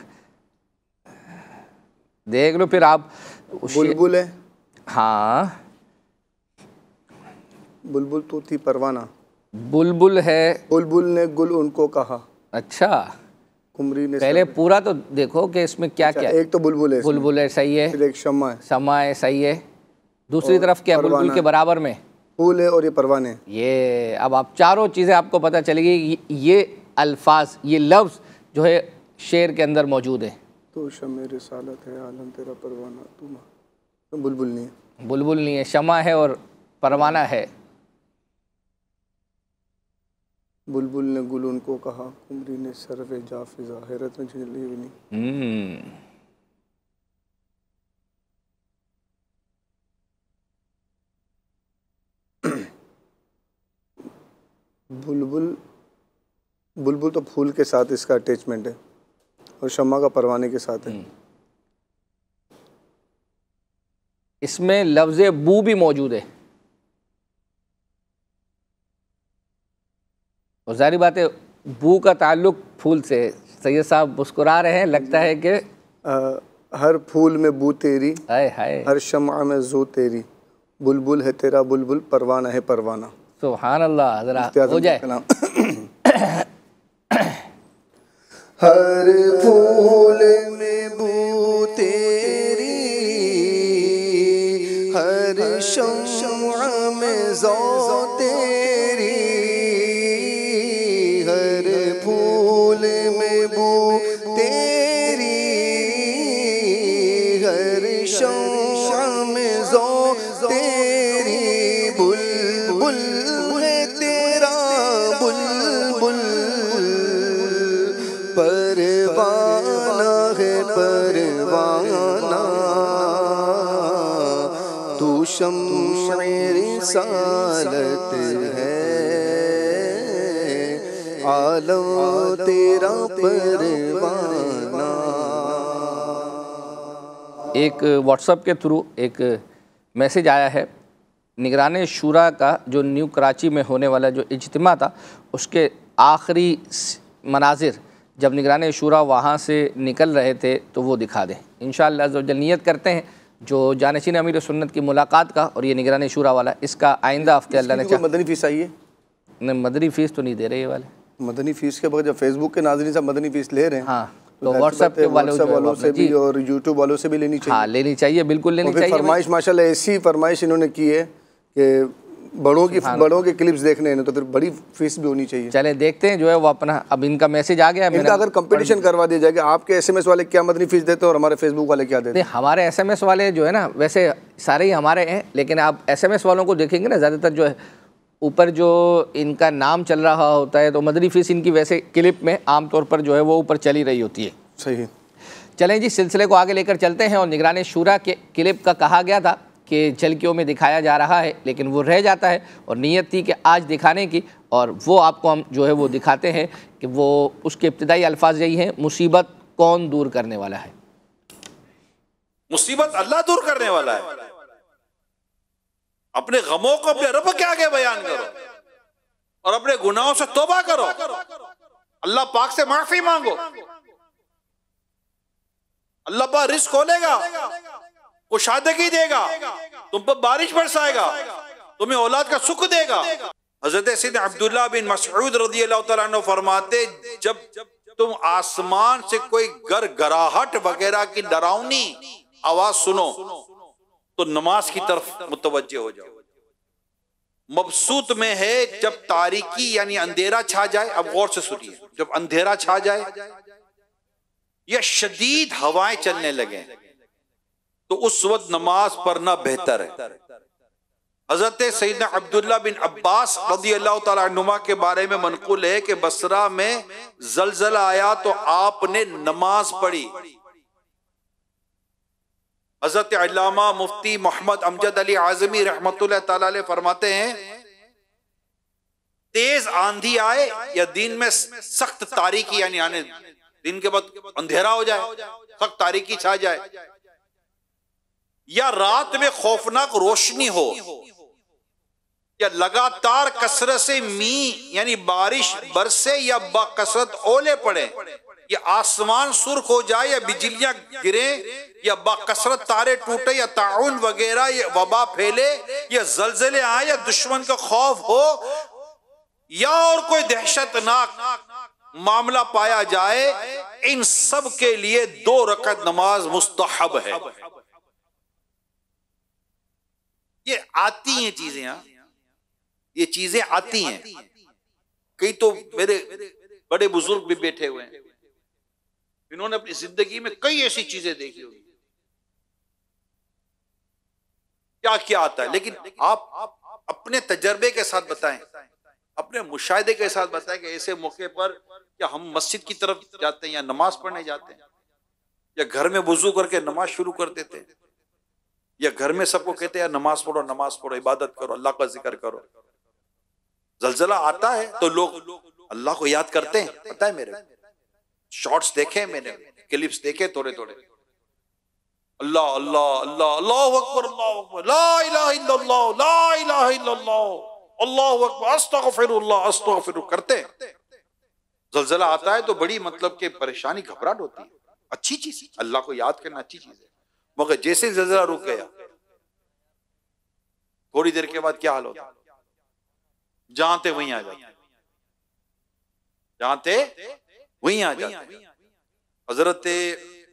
B: دیکھ لو پھر آپ.
C: بلبل ہے؟
B: ہاں
C: بلبل تو تھی پروانہ.
B: بلبل ہے.
C: بلبل نے گل ان کو کہا.
B: اچھا
C: قمری نے
B: پہلے پورا تو دیکھو کہ اس میں کیا کیا.
C: ایک تو بلبل ہے.
B: بلبل ہے صحیح ہے.
C: پھر ایک شمع ہے.
B: شمع ہے صحیح ہے. دوسری طرف کیا بلبل کے برابر میں
C: پھول ہے اور یہ پروانے.
B: یہ اب آپ چاروں چیزیں آپ کو پتہ چلے گی. یہ الفاظ یہ لفظ جو ہے شعر کے اندر موجود ہے.
C: تو شمع رسالت ہے عالم تیرا پروانہ. تو بلبل نہیں ہے.
B: بلبل نہیں ہے، شمع ہے اور پروانہ ہے.
C: بلبل نے گل ان کو کہا، قمری نے سرو جا فضا. حیرت میں جھلی بھی نہیں. بلبل تو پھول کے ساتھ اس کا اٹیچمنٹ ہے اور شمع کا پروانے کے ساتھ ہے.
B: اس میں لفظ بو بھی موجود ہے اور ظاہری بات ہے بو کا تعلق پھول سے. سید صاحب مسکرا رہے ہیں، لگتا ہے کہ
C: ہر پھول میں بو تیری،
B: ہائے
C: ہر شمع میں زو تیری. بلبل ہے تیرا بلبل، پروانہ ہے پروانہ.
B: سبحان اللہ. حضرات ہو جائے.
C: ہر پھول میں بو تیری، ہر شمع میں ذو تیری. ہر پھول میں بو تیری، ہر شمع میں ذو تیری. بلبل ہے تیرا بلبل، پروانہ ہے پروانہ. تو شمع رسالت ہے عالم تیرا پروانہ.
B: ایک واٹس ایپ کے تھرو ایک میسیج آیا ہے. نگران شورا کا جو نیو کراچی میں ہونے والا جو اجتماع تھا اس کے آخری مناظر جب نگران شورا وہاں سے نکل رہے تھے تو وہ دکھا دیں انشاءاللہ. عز و جل نیت کرتے ہیں جو جانشین امیر سنت کی ملاقات کا اور یہ نگران شورا والا اس کا آئندہ ہفتے اللہ نے چاہا.
C: مدنی فیس آئی ہے؟
B: نہیں مدنی فیس تو نہیں دے رہے یہ والے.
C: مدنی فیس کے بغیر جب فیس بک کے ناظرین سے مدنی فیس لے رہے ہیں
B: ہاں تو واٹس ایپ
C: والوں سے بھی اور یوٹیوب والوں سے بھی لینی چاہیے.
B: ہاں لینی چاہیے، بالکل لینی چاہیے.
C: فرمائش ماشاءاللہ ایسی فرمائش انہوں نے کی ہے کہ بڑوں کے کلپس دیکھنے ہیں تو پھر بڑی فیس بھی ہونی چاہیے.
B: چلے دیکھتے ہیں جو ہے وہ اپنا. اب ان کا میسیج آ گیا.
C: ان کا اگر کمپٹیشن کروا دیا جائے کہ آپ کے ایس ایم ایس والے کیا مدنی فیس دیتے ہیں اور ہمارے فیس بک والے کیا دیتے ہیں.
B: ہمارے ایس ایم ایس والے جو ہے نا ویسے سارے ہی ہمارے ہیں، لیکن آپ ایس ایم ایس والوں کو دیکھیں گے نا زیادہ تر جو ہے اوپر جو ان کا نام چل رہا ہوتا ہے تو مدنی فیس ان کی ویسے کلپ میں عام طور پر جو ہے وہ اوپر چلی رہی ہوتی ہے.
C: صحیح.
B: چلیں جی سلسلے کو آگے لے کر چلتے ہیں. اور نگران شورا کے کلپ کا کہا گیا تھا کہ جھلکیوں میں دکھایا جا رہا ہے، لیکن وہ رہ جاتا ہے، اور نیت تھی کہ آج دکھانے کی، اور وہ آپ کو ہم جو ہے وہ دکھاتے ہیں کہ وہ اس کے ابتدائی الفاظ یہی ہیں: مصیبت کون دور کرنے والا ہے؟
E: مصیبت اللہ دور کرنے والا ہے. اپنے غموں کو اپنے رب کے آگے بیان کرو اور اپنے گناہوں سے توبہ کرو، اللہ پاک سے معافی مانگو. اللہ پاک رزق کھولے گا، کشادگی دے گا، تم پر بارش برسائے گا، تمہیں اولاد کا سکھ دے گا. حضرت سیدنا عبداللہ بن مسعود رضی اللہ تعالیٰ عنہ فرماتے جب تم آسمان سے کوئی گڑگڑاہٹ وغیرہ کی ڈراؤنی آواز سنو تو نماز کی طرف متوجہ ہو جاؤ. مبسوط میں ہے جب تاریکی یعنی اندھیرا چھا جائے. اب غور سے سنیے، جب اندھیرا چھا جائے یا شدید ہوائیں چلنے لگیں تو اس وقت نماز پڑھنا بہتر ہے. حضرت سیدنا عبداللہ بن عباس رضی اللہ تعالیٰ عنہما کے بارے میں منقول ہے کہ بصرہ میں زلزلہ آیا تو آپ نے نماز پڑھی. حضرت علامہ مفتی محمد امجد علی اعظمی رحمۃ اللہ تعالی علیہ فرماتے ہیں تیز آندھی آئے یا دن میں سخت تاریکی یعنی آنے دن کے بعد اندھیرا ہو جائے، سخت تاریکی چھا جائے، یا رات میں خوفناک روشنی ہو، یا لگاتار کثرت سے یعنی بارش برسے یا بکثرت اولے پڑے، یا آسمان سرخ ہو جائے یا بجلیاں گریں یا بکثرت تارے ٹوٹے یا طاعون وغیرہ یا وبا پھیلے یا زلزلے آئے یا دشمن کا خوف ہو یا اور کوئی دہشت ناک معاملہ پایا جائے، ان سب کے لیے 2 رکعت نماز مستحب ہے. یہ آتی ہیں چیزیں، یہ چیزیں آتی ہیں. کئی تو میرے بڑے بزرگ بھی بیٹھے ہوئے ہیں، انہوں نے اپنی زندگی میں کئی ایسی چیزیں دیکھی ہوئی کیا کیا آتا ہے، لیکن آپ اپنے تجربے کے ساتھ بتائیں، اپنے مشاہدے کے ساتھ بتائیں کہ ایسے موقع پر کیا ہم مسجد کی طرف جاتے ہیں یا نماز پڑھنے جاتے ہیں یا گھر میں وضو کر کے نماز شروع کر دیتے ہیں یا گھر میں سب کو کہتے ہیں نماز پڑھو نماز پڑھو، عبادت کرو، اللہ کا ذکر کرو. زلزلہ آتا ہے تو لوگ اللہ کو یاد کرتے ہیں. پتہ ہے میرے شارٹس دیکھے، میں نے کلپس دیکھے تھوڑے تھوڑے، اللہ اللہ اللہ اللہ اکبر اللہ اکبر لا الہ الا اللہ لا الہ الا اللہ اللہ اکبر استغفر اللہ استغفر کرتے. زلزلہ آتا ہے تو بڑی مطلب کہ پریشانی گھبراہٹ ہوتی ہے. اچھی چیز، اللہ کو یاد کرنا اچھی چیز ہے، مگر جیسے زلزلہ رک گیا تھوڑی دیر کے بعد کیا حال ہوتا؟ جہاں تھے وہیں آ جاتے، جہاں تھے وہیں آ جاتے. حضرت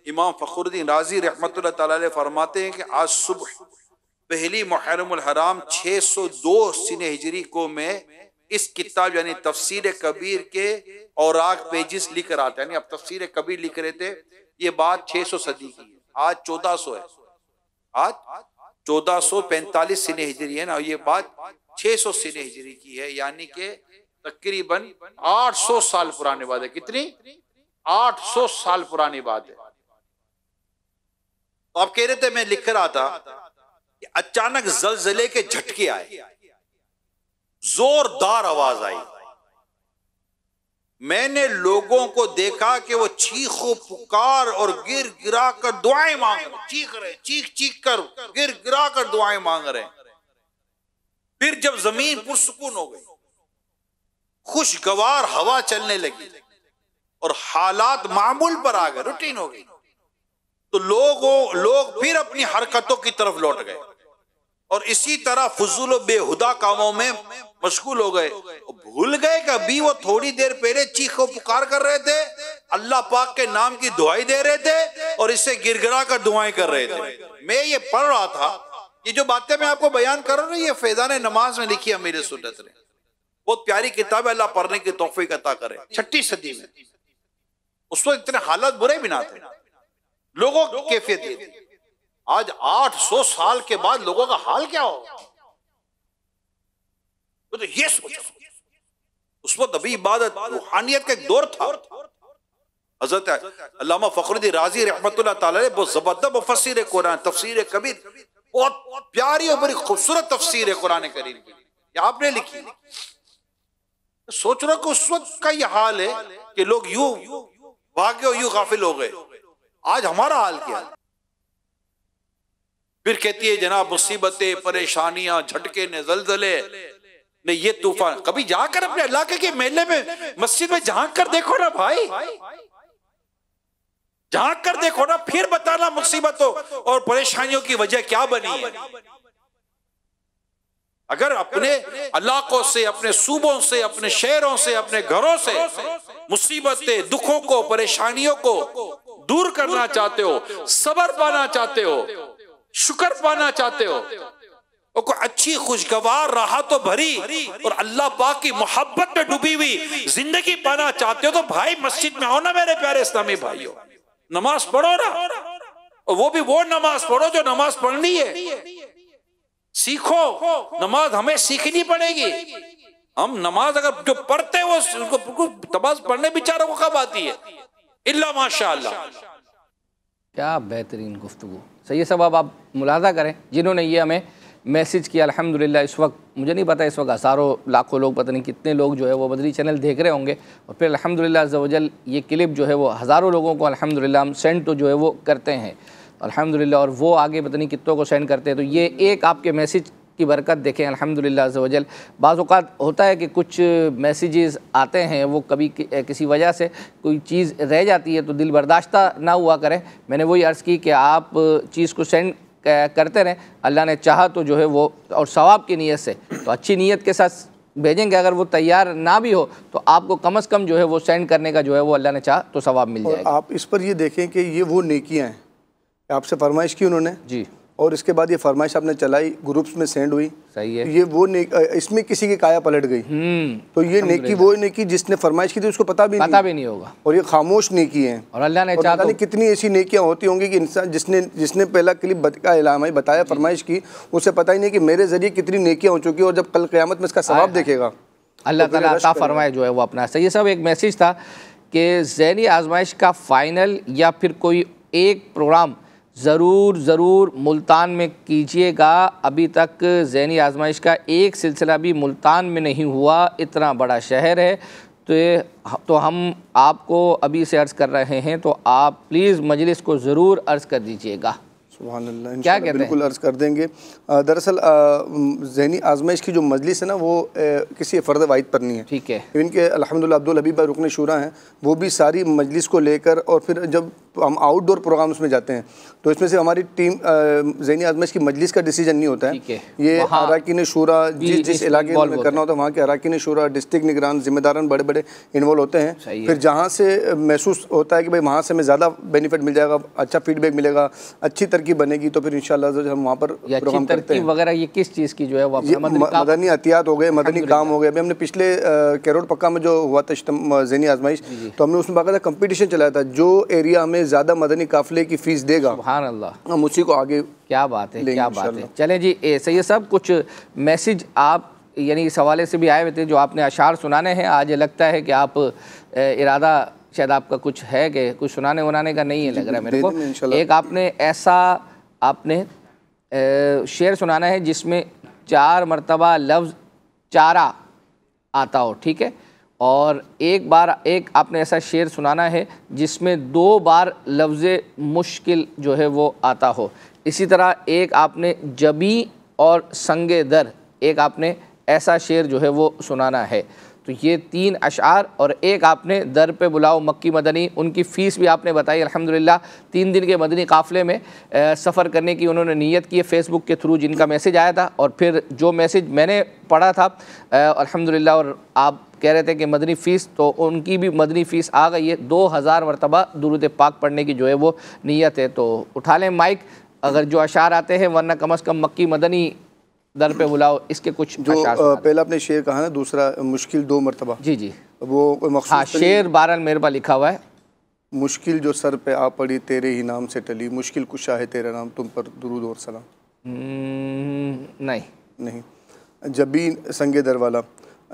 E: امام فخر الدین رازی رحمت اللہ تعالی علیہ فرماتے ہیں کہ آج صبح پہلی محرم الحرام 602 سنہ ہجری کو میں اس کتاب یعنی تفسیر کبیر کے اوراق پیجز لکھ رہا تھا. یعنی اب تفسیر کبیر لکھ رہے تھے، یہ بات 600 صدی کی ہے، آج 1400 ہے، آج 1445 سنہ ہجری ہے نا، یہ بات 600 سنہ ہجری کی ہے، یعنی کہ تقریباً 800 سال پرانی بات ہے. کتنی؟ 800 سال پرانی بات ہے. تو آپ کہہ رہے تھے، میں لکھ رہا تھا کہ اچانک زلزلے کے جھٹکے آئے، زوردار آواز آئی، میں نے لوگوں کو دیکھا کہ وہ چیخ و پکار اور گر گرا کر دعائیں مانگ رہے، چیخ رہے، چیخ چیخ کر گر گرا کر دعائیں مانگ رہے. پھر جب زمین پرسکون ہو گئی، خوشگوار ہوا چلنے لگی اور حالات معمول پر آ گئے، روٹین ہو گئی، تو لوگ پھر اپنی حرکتوں کی طرف لوٹ گئے اور اسی طرح فضول و بے ہدا کاموں میں مشغول ہو گئے. بھول گئے کہ ابھی وہ تھوڑی دیر پہلے چیخ و پکار کر رہے تھے، اللہ پاک کے نام کی دعائیں دے رہے تھے اور اس سے گر گرا کر دعائیں کر رہے تھے. میں یہ پڑھ رہا تھا، یہ جو باتیں میں آپ کو بیان کر رہا ہوں یہ فیضان نماز میں لکھی امیر سنت نے، بہت پیاری کتاب ہے، اللہ پڑھنے کی توفیق عطا کرے. 6 صدی میں اس وقت اتنے حالات برے بھی نہ تھے، لوگوں کی کیفیت یہ تھی. آج 800 سال کے بعد لوگوں کا حال کیا ہوگا؟ تو یہ سوچو، اس وقت ابھی عبادت روحانیت کا ایک دور تھا. حضرت علامہ فخر الدین رازی رحمت اللہ تعالی بہت زبردست مفسر قرآن، تفسیر کبیر بہت پیارا پیاری اور بڑی خوبصورت تفسیر ہے قرآن کریم کی، یہ آپ نے لکھی۔ سوچ رہا کہ اس وقت کا یہ حال ہے کہ لوگ یوں بھاگے اور یوں غافل ہو گئے، آج ہمارا حال کیا ہے؟ پھر کہتی ہے جناب مصیبتیں، پریشانیاں، جھٹکے نے، زلزلے نے، یہ طوفان۔ کبھی جا کر اپنے علاقے کے میلے میں، مسجد میں جھانک کر دیکھو نا بھائی، جھانک کر دیکھو نا، پھر بتانا مصیبتوں اور پریشانیوں کی وجہ کیا بنی ہے۔ اگر اپنے علاقوں سے، اپنے صوبوں سے، اپنے شہروں سے، اپنے گھروں سے مصیبتیں، دکھوں کو، پریشانیوں کو دور کرنا چاہتے ہو، صبر پانا چاہتے ہو، شکر پانا چاہتے ہو، اور کوئی اچھی خوشگوار راحت و بھری اور اللہ پاک کی محبت میں ڈوبی ہوئی زندگی پانا چاہتے ہو تو بھائی مسجد میں آؤ نا میرے پیارے اسلامی بھائیو، نماز پڑھو نا، اور وہ بھی وہ نماز پڑھو جو نماز پڑھنی ہے۔ سیکھو نماز، ہمیں سیکھنی پڑے گی۔ ہم نماز اگر جو پڑھتے ہیں وہ نماز پڑھنے بیچاروں کو کب آتی ہے؟ الا ماشاء اللہ۔
B: کیا بہترین گفتگو۔ سید صاحب آپ ملاحظہ کریں جنہوں نے یہ ہمیں میسج کیا، الحمدللہ اس وقت مجھے نہیں پتا، اس وقت ہزاروں لاکھوں لوگ، پتہ نہیں کتنے لوگ جو ہے وہ مدنی چینل دیکھ رہے ہوں گے، اور پھر الحمدللہ عز و جل یہ کلپ جو ہے وہ ہزاروں لوگوں کو الحمدللہ ہم سینڈ تو جو ہے وہ کرتے ہیں الحمدللہ، اور وہ آگے پتہ نہیں کتنوں کو سینڈ کرتے ہیں۔ تو یہ ایک آپ کے میسج کی برکت دیکھیں الحمدللہ عز و جل۔ بعض اوقات ہوتا ہے کہ کچھ میسیجز آتے ہیں وہ کبھی کسی وجہ سے کوئی چیز رہ جاتی ہے تو دل برداشتہ نہ ہوا کریں۔ میں نے وہی عرض کی کہ آپ چیز کو سینڈ کرتے رہیں، اللہ نے چاہا تو جو ہے وہ، اور ثواب کی نیت سے، تو اچھی نیت کے ساتھ بھیجیں گے، اگر وہ تیار نہ بھی ہو تو آپ کو کم از کم جو ہے وہ سینڈ کرنے کا جو ہے وہ اللہ نے چاہا تو ثواب مل جائے گا۔
C: اور آپ اس پر یہ دیکھیں کہ یہ وہ نیکیاں ہیں، آپ سے فرمائش کی انہوں نے
B: جی،
C: اور اس کے بعد یہ فرمائش آپ نے چلائی، گروپس میں سینڈ ہوئی،
B: صحیح ہے،
C: یہ وہ اس میں کسی کی کایا پلٹ گئی، تو یہ نیکی وہ نیکی جس نے فرمائش کی تھی اس کو پتہ بھی نہیں
B: ہوگا،
C: اور یہ خاموش نیکی ہیں،
B: اور اللہ نے چاہا تو
C: کتنی ایسی نیکیاں ہوتی ہوں گی کہ انسان جس نے پہلا کلپ کا اعلان بتایا فرمائش کی، اسے پتہ ہی نہیں کہ میرے ذریعے کتنی نیکیاں ہو چکی ہیں، اور جب کل قیامت میں اس کا ثواب دیکھے گا
B: اللہ تعالیٰ عطا فرمائے جو ہے وہ اپنا۔ سید صاحب ایک میسیج تھا کہ ذہنی آزمائش کا فائنل یا پھر کوئی ایک پروگرام ضرور ملتان میں کیجئے گا، ابھی تک ذہنی آزمائش کا ایک سلسلہ بھی ملتان میں نہیں ہوا، اتنا بڑا شہر ہے، تو ہم آپ کو ابھی سے عرض کر رہے ہیں، تو آپ پلیز مجلس کو ضرور عرض کر دیجئے گا۔
C: سبحان اللہ، انشاءاللہ بالکل عرض کر دیں گے۔ دراصل ذہنی آزمائش کی جو مجلس ہے نا وہ کسی فرد واحد پر نہیں ہے،
B: ٹھیک ہے،
C: ان کے الحمدللہ عبدالحبیب بھائی رکن شورا ہیں، وہ بھی ساری مجلس کو لے کر، اور پھر جب ہم آؤٹ ڈور پروگرامز میں جاتے ہیں تو اس میں سے ہماری ٹیم ذہنی آزمائش کی مجلس کا ڈیسیجن نہیں ہوتا ہے، یہ اراکین شورا جس علاقے میں کرنا ہوتا ہے وہاں کے اراکین شورا، ڈسٹرکٹ نگران، ذمہ داران بڑے بڑے انوالو ہوتے ہیں، پھر جہاں سے محسوس ہوتا ہے کہ بھائی وہاں سے ہمیں زیادہ بینیفٹ مل جائے گا، اچھا فیڈ بیک ملے گا، اچھی ترکیب بنے گی، تو پھر انشاءاللہ ہم وہاں پر پروگرام کرتے ہیں۔
B: وغیرہ یہ کس چیز کی جو ہے وہ
C: مدنی عطیات ہو گئے، مدنی کام ہو گئے۔ ابھی ہم نے پچھلے کیروڑ پکا میں جو ہوا تھا ذہنی آزمائش، تو ہم نے اس میں باقاعدہ کمپٹیشن چلایا تھا، جو ایریا ہمیں زیادہ مدنی قافلے کی فیس دے گا،
B: سبحان اللہ،
C: ہم اسی کو آگے،
B: کیا بات ہے، کیا بات ہے۔ چلیں جی سید صاحب، کچھ میسیج آپ یعنی اس حوالے سے بھی آئے ہوئے تھے جو آپ نے اشعار سنانے ہیں، آج لگتا ہے کہ آپ ارادہ شاید آپ کا کچھ ہے کہ کچھ سنانے ونانے کا نہیں ہے، لگ رہا ہے میرے کو۔ ایک آپ نے ایسا شعر سنانا ہے جس میں 4 مرتبہ لفظ چارہ آتا ہو، ٹھیک ہے، اور ایک آپ نے ایسا شعر سنانا ہے جس میں 2 بار لفظ مشکل جو ہے وہ آتا ہو۔ اسی طرح ایک آپ نے جبی اور سنگ در، ایک آپ نے ایسا شعر جو ہے وہ سنانا ہے۔ تو یہ 3 اشعار، اور ایک آپ نے در پہ بلاؤ مکی مدنی، ان کی فیس بھی آپ نے بتائی الحمدللہ۔ 3 دن کے مدنی قافلے میں سفر کرنے کی انہوں نے نیت کی ہے فیس بک کے تھرو، جن کا میسج آیا تھا، اور پھر جو میسج میں نے پڑھا تھا الحمدللہ، اور آپ کہہ رہے تھے کہ مدنی فیس، تو ان کی بھی مدنی فیس آ گئی ہے، 2000 مرتبہ درود پاک پڑھنے کی جو ہے وہ نیت ہے۔ تو اٹھا لیں مائک، اگر جو اشعار آتے ہیں، ورنہ کم از کم مکی مدنی در پہ بلاؤ، اس کے کچھ
C: جو پہلا آپ نے شعر کہا نا، دوسرا مشکل 2 مرتبہ،
B: جی
C: وہ مخصوص
B: شعر بہرحال میرے پاس لکھا ہوا ہے۔
C: مشکل جو سر پہ آ پڑی تیرے ہی نام سے ٹلی، مشکل کشا ہے تیرا نام، تم پر درود اور سلام۔ نہیں، جبی سنگ در والا،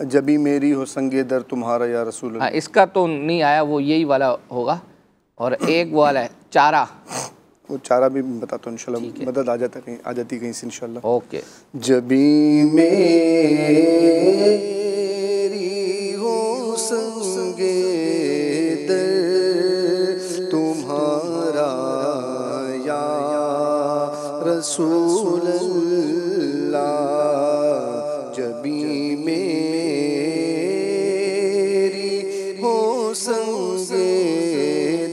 C: جبی میری ہو سنگ در تمہارا یا رسول اللہ،
B: اس کا تو نہیں آیا، وہ یہی والا ہوگا۔ اور ایک وہ والا ہے چارہ،
C: وہ چارہ بھی بتاتا ہوں انشاءاللہ، مدد آ جاتی کہیں سے انشاءاللہ.
B: اوکے.
C: جبھی میری ہو سنگے در تمہارا یا رسول اللہ، جبھی میری ہو سنگے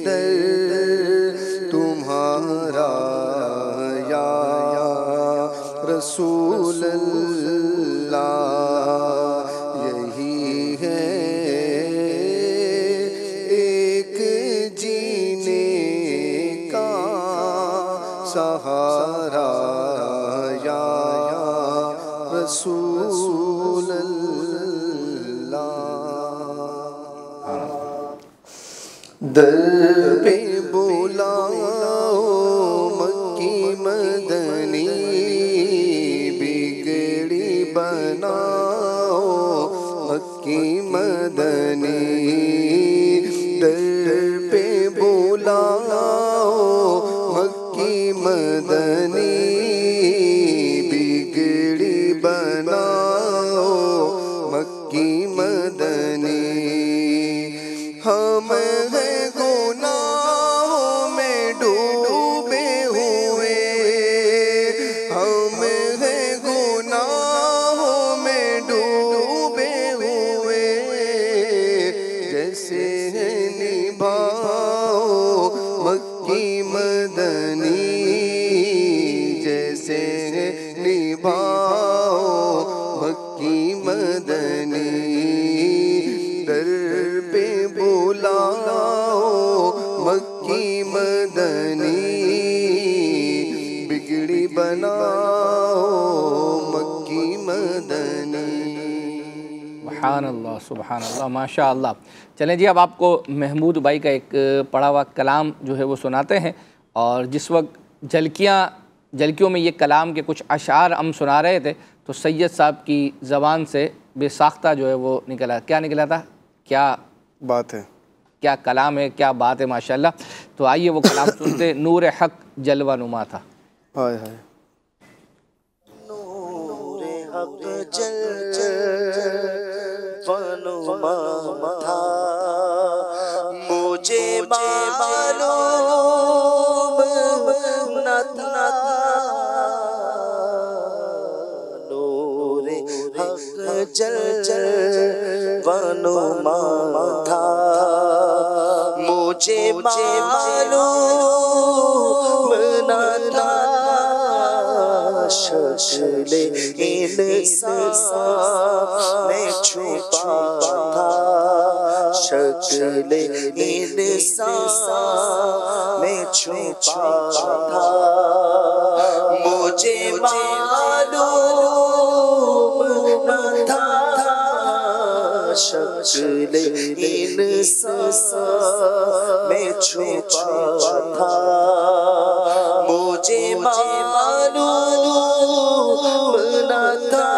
C: در تمہارا یا رسول اللہ، یہی ہے ایک جینے کا سہارا یا رسول اللہ. در پہ بلاؤ مکی مدنی، بگڑی بناؤ مکی مدنی، در پہ بلاؤ مکی مدنی، بگڑی بناؤ مکی مدنی. ہم ہیں گناہوں میں ڈوبے ہوئے، ہم ہیں گناہوں میں ڈوبے ہوئے، جیسے ہیں نبھاؤ مکی مدنی، جیسے ہیں نبھاؤ مکی مدنی، در پہ بلاؤ مکی مدنی، بگڑی بناؤ مکی مدنی.
B: سبحان اللہ سبحان اللہ ماشاء اللہ. چلیں جی اب آپ کو محمود بھائی کا ایک پڑھا ہوا کلام جو ہے وہ سناتے ہیں، اور جس وقت جھلکیوں میں یہ کلام کے کچھ اشعار ہم سنا رہے تھے تو سید صاحب کی زبان سے بے ساختہ جو ہے وہ نکلا. کیا نکلا تھا؟ کیا
C: بات ہے،
B: کیا کلام ہے، کیا بات ہے ماشاءاللہ. تو آئیے وہ کلام سنتے. نور حق جلوہ نما تھا.
C: ہائے ہائے.
A: نور حق جلوہ نما تھا، مجھے معلوم نہ تھا، نور حق جلوہ نما تھا، مجھے معلوم نہ تھا، شکل انسان میں چھپا تھا، شکل انسان میں چھپا تھا، مجھے معلوم نہ تھا، شکل انسان میں چھپا تھا، مجھے معلوم نہ تھا،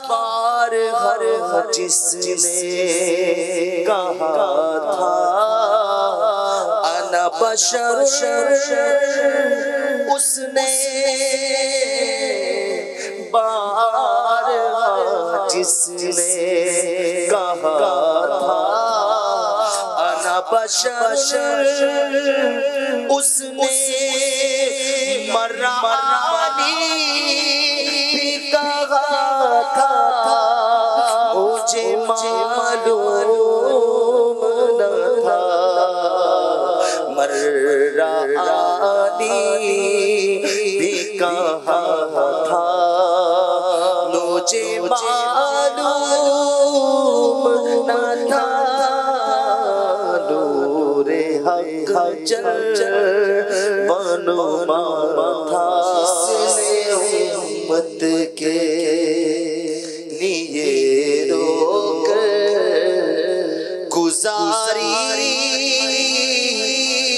A: بار ہر جس نے کہا تھا انا بشر، اس نے بار جس نے کہا تھا انا بشر، اس نے مرانی بھی کہا تھا، مجھے معلوم نہ تھا، مرانی بھی کہا تھا، مجھے معلوم نہ تھا، نور حق جلوہ نما تھا، جس نے امت کے لیے رو کر گزاری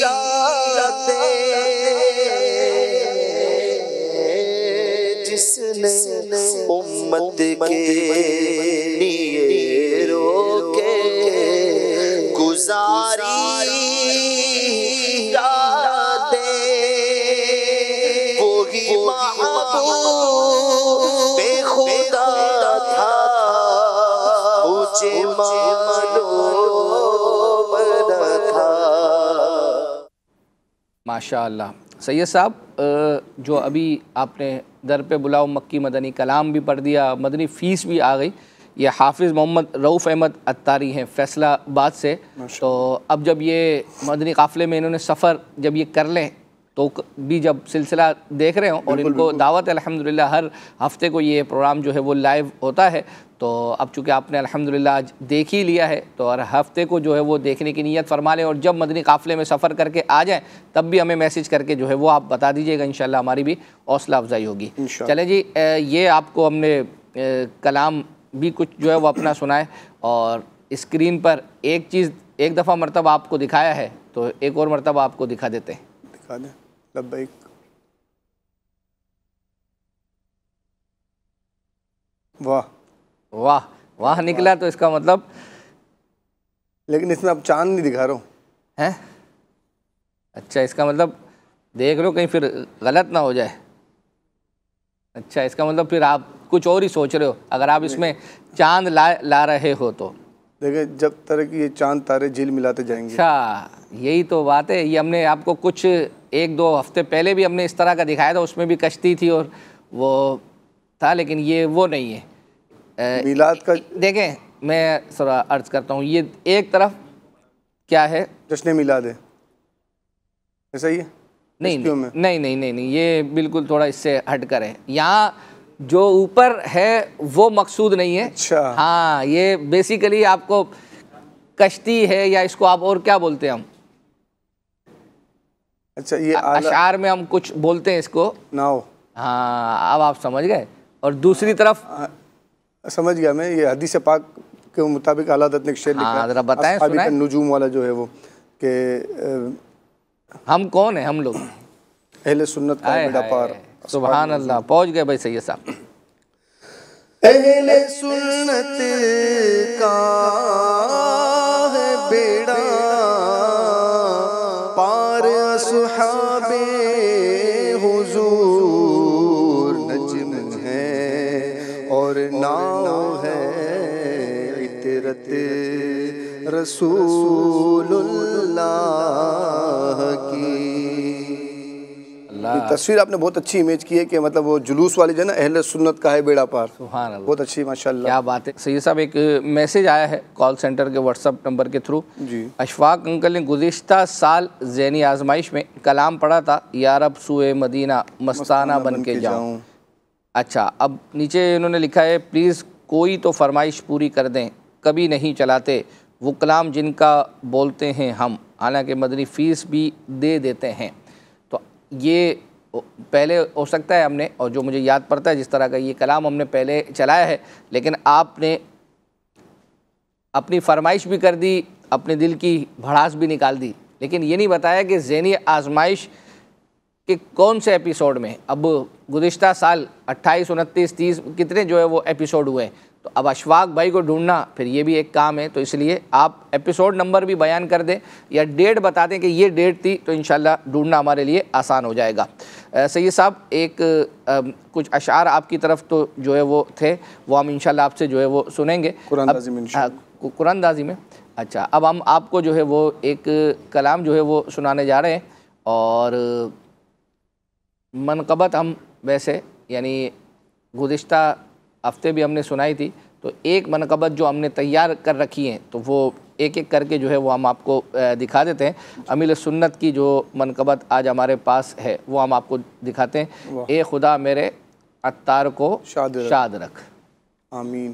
A: راتیں، جس نے امت کے لیے رو کے گزاری راتیں،
B: ماشاء اللہ. سید صاحب جو ابھی آپ نے در پہ بلاؤ مکی مدنی کلام بھی پڑھ دیا, مدنی فیس بھی آ گئی, یہ حافظ محمد رؤف احمد عطاری ہیں فیصلہ آباد سے. تو اب جب یہ مدنی قافلے میں انہوں نے سفر جب یہ کر لیں تو بھی جب سلسلہ دیکھ رہے ہوں, اور ان کو دعوت ہے الحمدللہ ہر ہفتے کو یہ پروگرام جو ہے وہ لائیو ہوتا ہے, تو اب چونکہ آپ نے الحمدللہ آج دیکھ ہی لیا ہے تو ہر ہفتے کو جو ہے وہ دیکھنے کی نیت فرما لیں, اور جب مدنی قافلے میں سفر کر کے آ جائیں تب بھی ہمیں میسیج کر کے جو ہے وہ آپ بتا دیجیے گا, انشاءاللہ ہماری بھی حوصلہ افزائی ہوگی. چلیں جی, یہ آپ کو ہم نے کلام بھی کچھ جو ہے وہ اپنا سنائے, اور اسکرین پر ایک چیز ایک دفعہ مرتبہ آپ کو دکھایا ہے تو ایک اور مرتبہ آپ کو دکھا دیتے ہیں.
C: دکھا دیں. لبیک. واہ
B: واہ واہ نکلا, تو اس کا مطلب
C: لیکن اس میں اب چاند نہیں دکھا رہا ہوں
B: ہیں. اچھا, اس کا مطلب دیکھ لو کہیں پھر غلط نہ ہو جائے. اچھا, اس کا مطلب پھر آپ کچھ اور ہی سوچ رہے ہو اگر آپ اس میں چاند لا رہے ہو تو.
C: دیکھیں جب تک یہ چاند تارے جھیل ملاتے جائیں گے.
B: اچھا, یہی تو بات ہے. یہ ہم نے آپ کو کچھ ایک دو ہفتے پہلے بھی ہم نے اس طرح کا دکھایا تھا, اس میں بھی کشتی تھی اور وہ تھا, لیکن یہ وہ نہیں ہے.
C: میلاد کا
B: دیکھیں میں ذرا عرض کرتا ہوں, یہ ایک طرف کیا ہے,
C: جشن میلاد ہے, ایسا ہی ہے.
B: نہیں, یہ بالکل تھوڑا اس سے ہٹ کر ہے. یہاں جو اوپر ہے وہ مقصود نہیں ہے.
C: اچھا,
B: ہاں, یہ بیسیکلی آپ کو کشتی ہے, یا اس کو آپ اور کیا بولتے ہیں ہم.
C: اچھا, یہ
B: اشعار میں ہم کچھ بولتے ہیں اس کو
C: ناؤ.
B: ہاں, اب آپ سمجھ گئے. اور دوسری طرف
C: سمجھ گیا میں, یہ حدیث پاک کے مطابق اعلیٰ حضرت نے ایک شعر لکھا ہے,
B: ذرا بتائیں, سنائیں.
C: نجوم والا جو ہے وہ کہ
B: ہم کون ہیں, ہم لوگ
C: اہل سنت کا بیڑا پار.
B: سبحان اللہ, پہنچ گئے بھائی سید صاحب.
A: اہل سنت کا ہے بیڑا پار, اصحاب حضور نجم ہے اور ناؤ ہے عطرت رسول اللہ کی.
C: یہ تصویر آپ نے بہت اچھی امیج کی ہے کہ مطلب وہ جلوس والی جو ہے نا, اہل سنت کا ہے بیڑا پار.
B: سبحان اللہ,
C: بہت اچھی, ماشاءاللہ.
B: کیا بات ہے. سید صاحب ایک میسیج آیا ہے کال سینٹر کے واٹس ایپ نمبر کے تھرو.
C: جی.
B: اشفاق انکل نے گزشتہ سال ذہنی آزمائش میں کلام پڑھا تھا, یا رب سوئے مدینہ مستانہ بن کے جاؤں. اچھا, اب نیچے انہوں نے لکھا ہے, پلیز کوئی تو فرمائش پوری کر دیں, کبھی نہیں چلاتے وہ کلام جن کا بولتے ہیں ہم, حالانکہ مدنی فیس بھی دے دیتے ہیں. تو یہ پہلے ہو سکتا ہے ہم نے, اور جو مجھے یاد پڑتا ہے جس طرح کا یہ کلام ہم نے پہلے چلایا ہے, لیکن آپ نے اپنی فرمائش بھی کر دی, اپنے دل کی بھڑاس بھی نکال دی, لیکن یہ نہیں بتایا کہ ذہنی آزمائش کے کون سے ایپیسوڈ میں. اب گزشتہ سال 28, 29, 30 کتنے جو ہے وہ ایپیسوڈ ہوئے, تو اب اشفاق بھائی کو ڈھونڈنا پھر یہ بھی ایک کام ہے. تو اس لیے آپ ایپیسوڈ نمبر بھی بیان کر دیں یا ڈیٹ بتا دیں کہ یہ ڈیٹ تھی, تو انشاءاللہ ڈھونڈنا ہمارے لیے آسان ہو جائے گا. سید صاحب ایک کچھ اشعار آپ کی طرف تو جو ہے وہ تھے, وہ ہم انشاءاللہ آپ سے جو ہے وہ سنیں گے قرآن دازی میں. اچھا, اب ہم آپ کو جو ہے وہ ایک کلام جو ہے وہ سنانے جا رہے ہیں, اور منقبت ہم ویسے یعنی گزشتہ ہفتے بھی ہم نے سنائی تھی, تو ایک منقبت جو ہم نے تیار کر رکھی ہیں تو وہ ایک ایک کر کے جو ہے وہ ہم آپ کو دکھا دیتے ہیں. امیل سنت کی جو منقبت آج ہمارے پاس ہے وہ ہم آپ کو دکھاتے ہیں. اے خدا میرے عطار کو شاد رکھ.
C: آمین.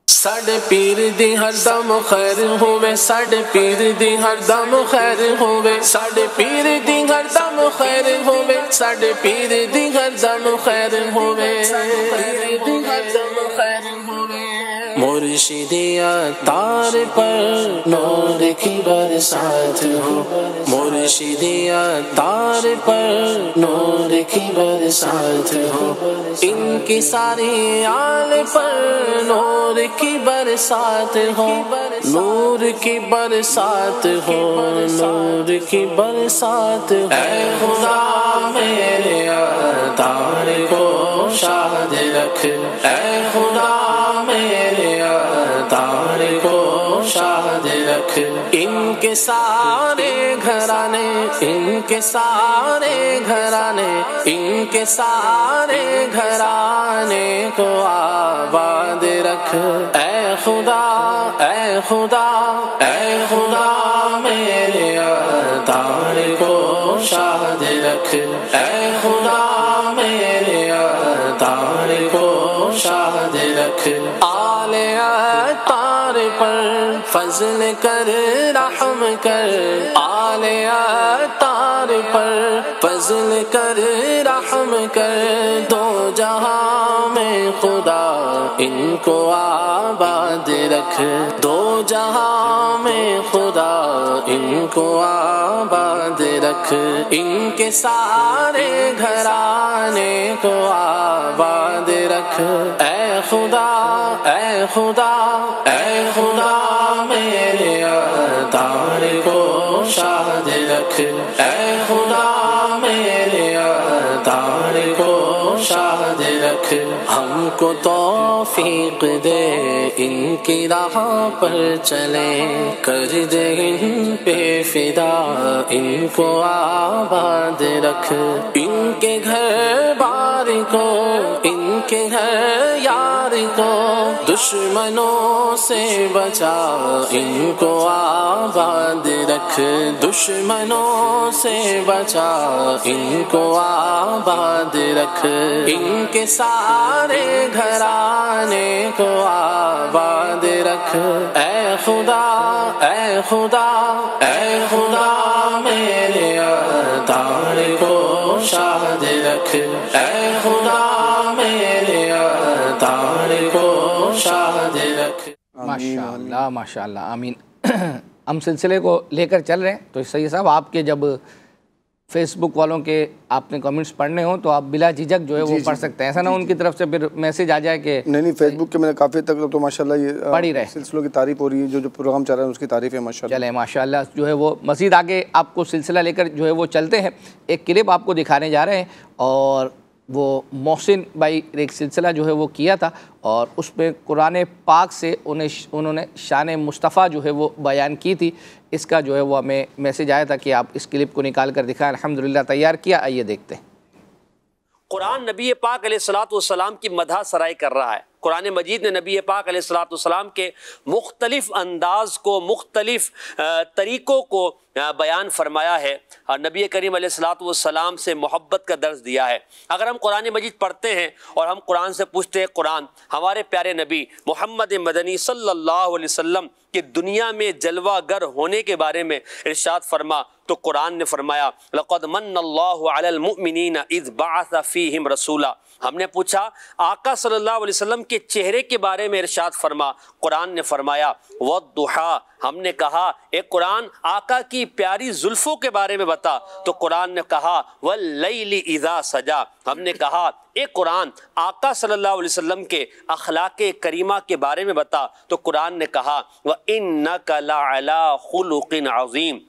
J: ساڈے پیر دی ہر دم خیر ہوے, ساڈے پیر دی ہر دم خیر ہوے, ساڈے پیر دی ہر دم خیر ہوے, ساڈے پیر دی ہر دم خیر ہوے, مرشدی عطار پر نور کی برسات ہو, مرشدی عطار پر نور کی برسات ہو, ان کی ساری آل پر نور کی برسات ہو, نور کی برسات ہو, نور کی برسات ہو. اے خدا میرے عطار کو شاد رکھ, اے خدا میرے عطار کو شاد رکھ, رکھ ان کے سارے گھرانے، ان کے سارے گھرانے، ان کے سارے گھرانے کو آباد رکھ۔ اے خدا، اے خدا، اے خدا میرے اتار کو شاد رکھ۔ اے خدا میرے اتار کو شاد رکھ۔ آل اتار پر فضل کر، رحم کر، آل اتار پر فضل کر، رحم کر، دو جہاں میں خدا ان کو آباد رکھ۔ دو جہاں میں خدا ان کو آباد رکھ۔ ان کے سارے گھرانے کو آباد رکھ۔ اے خدا، اے خدا، اے خدا میرے اتار کو شاد رکھ۔ اے خدا میرے اتار کو شاد رکھ۔ ہم کو توفیق دے ان کی راہ پر چلیں، کر دے ان پہ فدا، ان کو آباد رکھ۔ ان کے گھر بار کو، ان کے گھر یار کو دشمنوں سے بچا، ان کو آباد رکھ۔ دشمنوں سے بچا، ان کو آباد رکھ۔ ان کے سارے گھرانے کو آباد رکھ۔ اے خدا، اے خدا، اے خدا میرے اتار کو شاد رکھ۔ اے خدا میرے اتار کو شاد رکھ۔
B: ماشاء اللہ، ماشاء اللہ، آمین۔ ہم سلسلے کو لے کر چل رہے ہیں، تو سید صاحب آپ کے جب فیس بک والوں کے آپ نے کمنٹس پڑھنے ہوں تو آپ بلا جھجک جو ہے وہ پڑھ سکتے ہیں، ایسا نہ ان کی طرف سے پھر میسج آ جائے کہ
C: نہیں فیس بک کے میں نے کافی تک تو ماشاءاللہ یہ
B: پڑھ ہی رہے
C: سلسلوں کی تعریف ہو رہی ہے، جو پروگرام چل رہا ہے اس کی تعریف ہے ماشاءاللہ۔
B: چلیں ماشاءاللہ جو ہے وہ مزید آگے آپ کو سلسلہ لے کر جو ہے وہ چلتے ہیں۔ ایک کلپ آپ کو دکھانے جا رہے ہیں، اور وہ محسن بھائی ایک سلسلہ جو ہے وہ کیا تھا، اور اس میں قرآن پاک سے انہوں نے شان مصطفیٰ جو ہے وہ بیان کی تھی۔ اس کا جو ہے وہ ہمیں میسج آیا تھا کہ آپ اس کلپ کو نکال کر دکھائیں۔ الحمدللہ تیار کیا، آئیے دیکھتے ہیں۔
F: قرآن نبی پاک علیہ السلام کی مدح سرائی کر رہا ہے۔ قرآن مجید نے نبی پاک علیہ السلام کے مختلف انداز کو، مختلف طریقوں کو بیان فرمایا ہے، اور نبی کریم علیہ السلام سے محبت کا درس دیا ہے۔ اگر ہم قرآن مجید پڑھتے ہیں اور ہم قرآن سے پوچھتے ہیں، قرآن ہمارے پیارے نبی محمد مدنی صلی اللہ علیہ وسلم کہ دنیا میں جلوہ گر ہونے کے بارے میں ارشاد فرما، تو قرآن نے فرمایا لَقَدْ مَنَّ اللَّهُ عَلَى الْمُؤْمِنِينَ إِذْ بَعَثَ فِيهِمْ رَسُولًا۔ ہم نے پوچھا آقا صلی اللہ علیہ وسلم کے چہرے کے بارے میں ارشاد فرما، قرآن نے فرمایا وَالضُّحَىٰ۔ ہم نے کہا اے قرآن آقا کی پیاری زلفوں کے بارے میں بتا، تو قرآن نے کہا وَاللَّيْلِ إِذَا سَجَا۔ ہم نے کہا اے قرآن آقا صلی اللہ علیہ وسلم کے اخلاق کریمہ کے بارے میں بتا، تو قرآن نے کہا وَإِنَّكَ لَعَلَىٰ خُلُقٍ عَظِيمٍ۔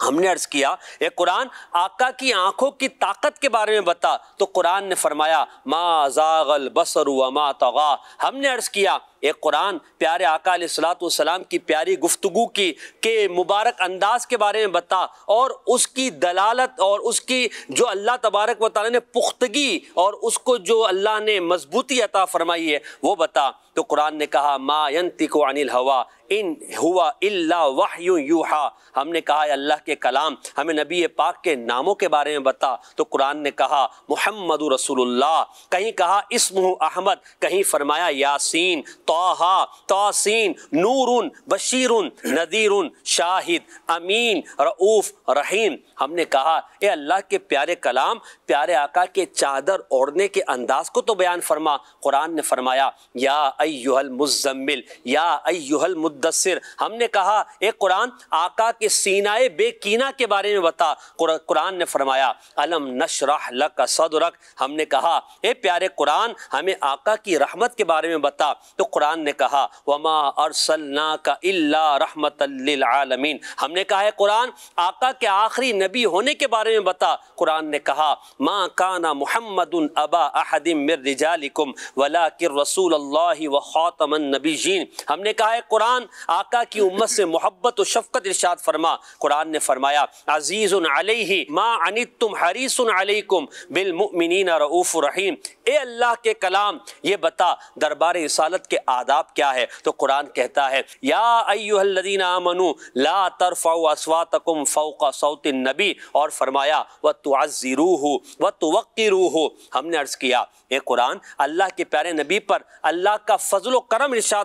F: ہم نے عرض کیا اے قرآن آقا کی آنکھوں کی طاقت کے بارے میں بتا، تو قرآن نے فرمایا ما زاغ البصر وما طغى۔ ہم نے عرض کیا اے قرآن پیارے آقا علیہ السلام کی پیاری گفتگو کی کہ مبارک انداز کے بارے میں بتا، اور اس کی دلالت اور اس کی جو اللہ تبارک و تعالیٰ نے پختگی اور اس کو جو اللہ نے مضبوطی عطا فرمائی ہے وہ بتا، تو قرآن نے کہا ما ينطق عن الهوى ان ہوا الا وحی یوحا۔ ہم نے کہا اے اللہ کے کلام ہمیں نبی پاک کے ناموں کے بارے میں بتا، تو قرآن نے کہا محمد رسول اللہ، کہیں کہا اسمہ احمد، کہیں فرمایا یاسین، طٰہٰ، طاسین، نور، بشیر، نذیر، شاہد، امین، رؤوف، رحیم۔ ہم نے کہا اے اللہ کے پیارے کلام پیارے آقا کے چادر اوڑھنے کے انداز کو تو بیان فرما۔ قرآن نے فرمایا یا ایھا المزمل، یا ایھا المدثر۔ ہم نے کہا اے قرآن آقا کے سینائے بے کینہ کے بارے میں بتا، قرآن نے فرمایا الم نشرح لک صدرک۔ ہم نے کہا اے پیارے قرآن ہمیں آقا کی رحمت کے بارے میں بتا، تو قرآن قرآن نے کہا وما ارسلناک الا رحمۃ للعالمین، ہم نے کہا ہے قرآن آقا کے آخری نبی ہونے کے بارے میں بتا، قرآن نے کہا ما کان محمد ابا احد من رجالکم ولکن رسول اللہ وخاتم النبیین، ہم نے کہا ہے قرآن آقا کی امت سے محبت و شفقت ارشاد فرما، قرآن نے فرمایا عزیز علیہ ما عنتم حریص علیکم بالمؤمنین رؤوف رحیم، اے اللہ کے کلام یہ بتا دربار رسالت کے آداب کیا ہے؟ تو قرآن کہتا ہے یا ایھا الذین آمنوا لا ترفعوا اصواتکم فوق صوت النبی، اور فرمایا وتعزروہ وتوقروہ، ہم نے عرض کیا اے قرآن اللہ کے پیارے نبی پر اللہ کا فضل و کرم ارشاد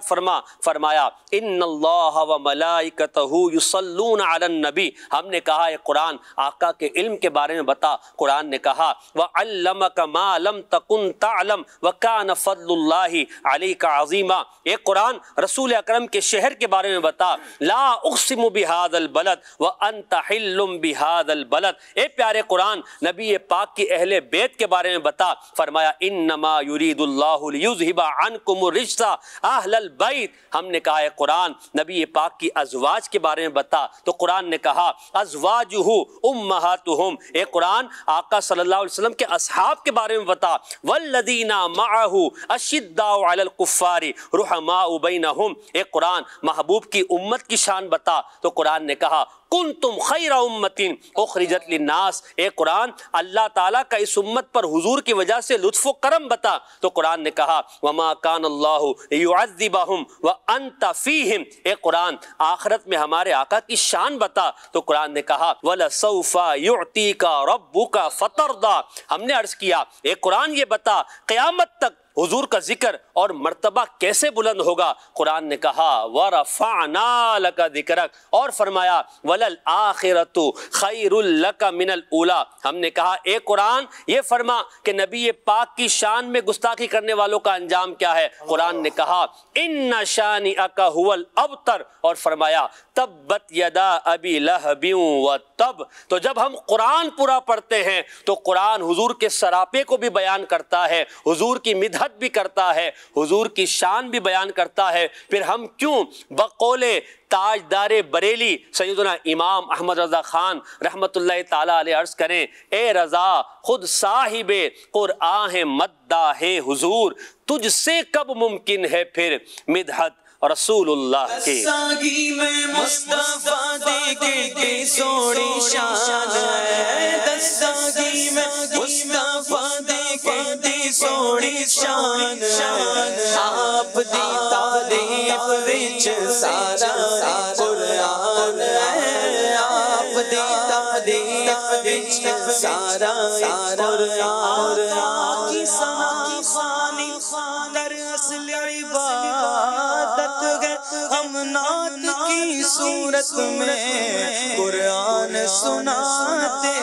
F: فرمایا ان اللہ وملائکتہ یصلون علی النبی، ہم نے کہا اے قرآن آقا کے علم کے بارے میں بتا، قرآن نے کہا وعلمک ما لم تکن تعلم وکان فضل اللہ علیک عظیما، اے قرآن رسول اکرم کے شہر کے بارے میں بتا لا اقسم بہذا البلد وانت حل بہذا البلد، اے پیارے قرآن نبی پاک کی اہل بیت کے بارے میں بتا، فرمایا انما یرید اللہ لیذھب عنکم الرجس اہل البیت، ہم نے کہا ہے قرآن نبی پاک کی ازواج کے بارے میں بتا، تو قرآن نے کہا ازواجہ امہاتہم، اے قرآن آقا صلی اللہ علیہ وسلم کے اصحاب کے بارے میں بتا والذین معہ اشداء علی الکفار رحماء بینہم، اے قرآن محبوب کی امت کی شان بتا، تو قرآن نے کہا کنتم خیر امت اخرجت للناس، اے قرآن اللہ تعالیٰ کا اس امت پر حضور کی وجہ سے لطف و کرم بتا، تو قرآن نے کہا وما کان اللہ لیعذبہم وانت فیہم، اے قرآن آخرت میں ہمارے آقا کی شان بتا، تو قرآن نے کہا وَلَسَوْفَ يُعْتِيكَ رَبُّكَ فَتَرْضَى، ہم نے عرض کیا اے قرآن یہ بتا قیامت تک حضور کا ذکر اور مرتبہ کیسے بلند ہوگا؟ قرآن نے کہا وَرَفَعْنَا لَكَ ذِكْرَكَ، اور فرمایا وَلَلْآخِرَةُ خَيْرٌ لَكَ مِنَ الْأُولَى، ہم نے کہا اے قرآن یہ فرما کہ نبی پاک کی شان میں گستاخی کرنے والوں کا انجام کیا ہے؟ قرآن نے کہا إِنَّ شَانِئَكَ هُوَ الْأَبْتَرُ، اور فرمایا تبت یدا ابی لہب وتب، تو جب ہم قرآن پورا پڑھتے ہیں تو قرآن حضور کے سراپے کو بھی بیان کرتا ہے، حضور کی مدحت بھی کرتا ہے، حضور کی شان بھی بیان کرتا ہے، پھر ہم کیوں بقول تاجدار بریلی سیدنا امام احمد رضا خان رحمت اللہ تعالیٰ علیہ عرض کریں اے رضا خود صاحب قرآن ہے مداح حضور، تجھ سے کب ممکن ہے پھر مدحت رسول اللہ کے؟
K: دستاگی میں مصطفیٰ دیکھے سوڑی شان ہے، دستاگی میں مصطفیٰ دیکھے سوڑی شان ہے، آپ دی تعریف وچ سارا قرآن ہے، آپ دی تعریف وچ سارا قرآن کی ثنا خانی در اصل عبادت ہے، ہم نعت کی صورت میں قرآن سناتے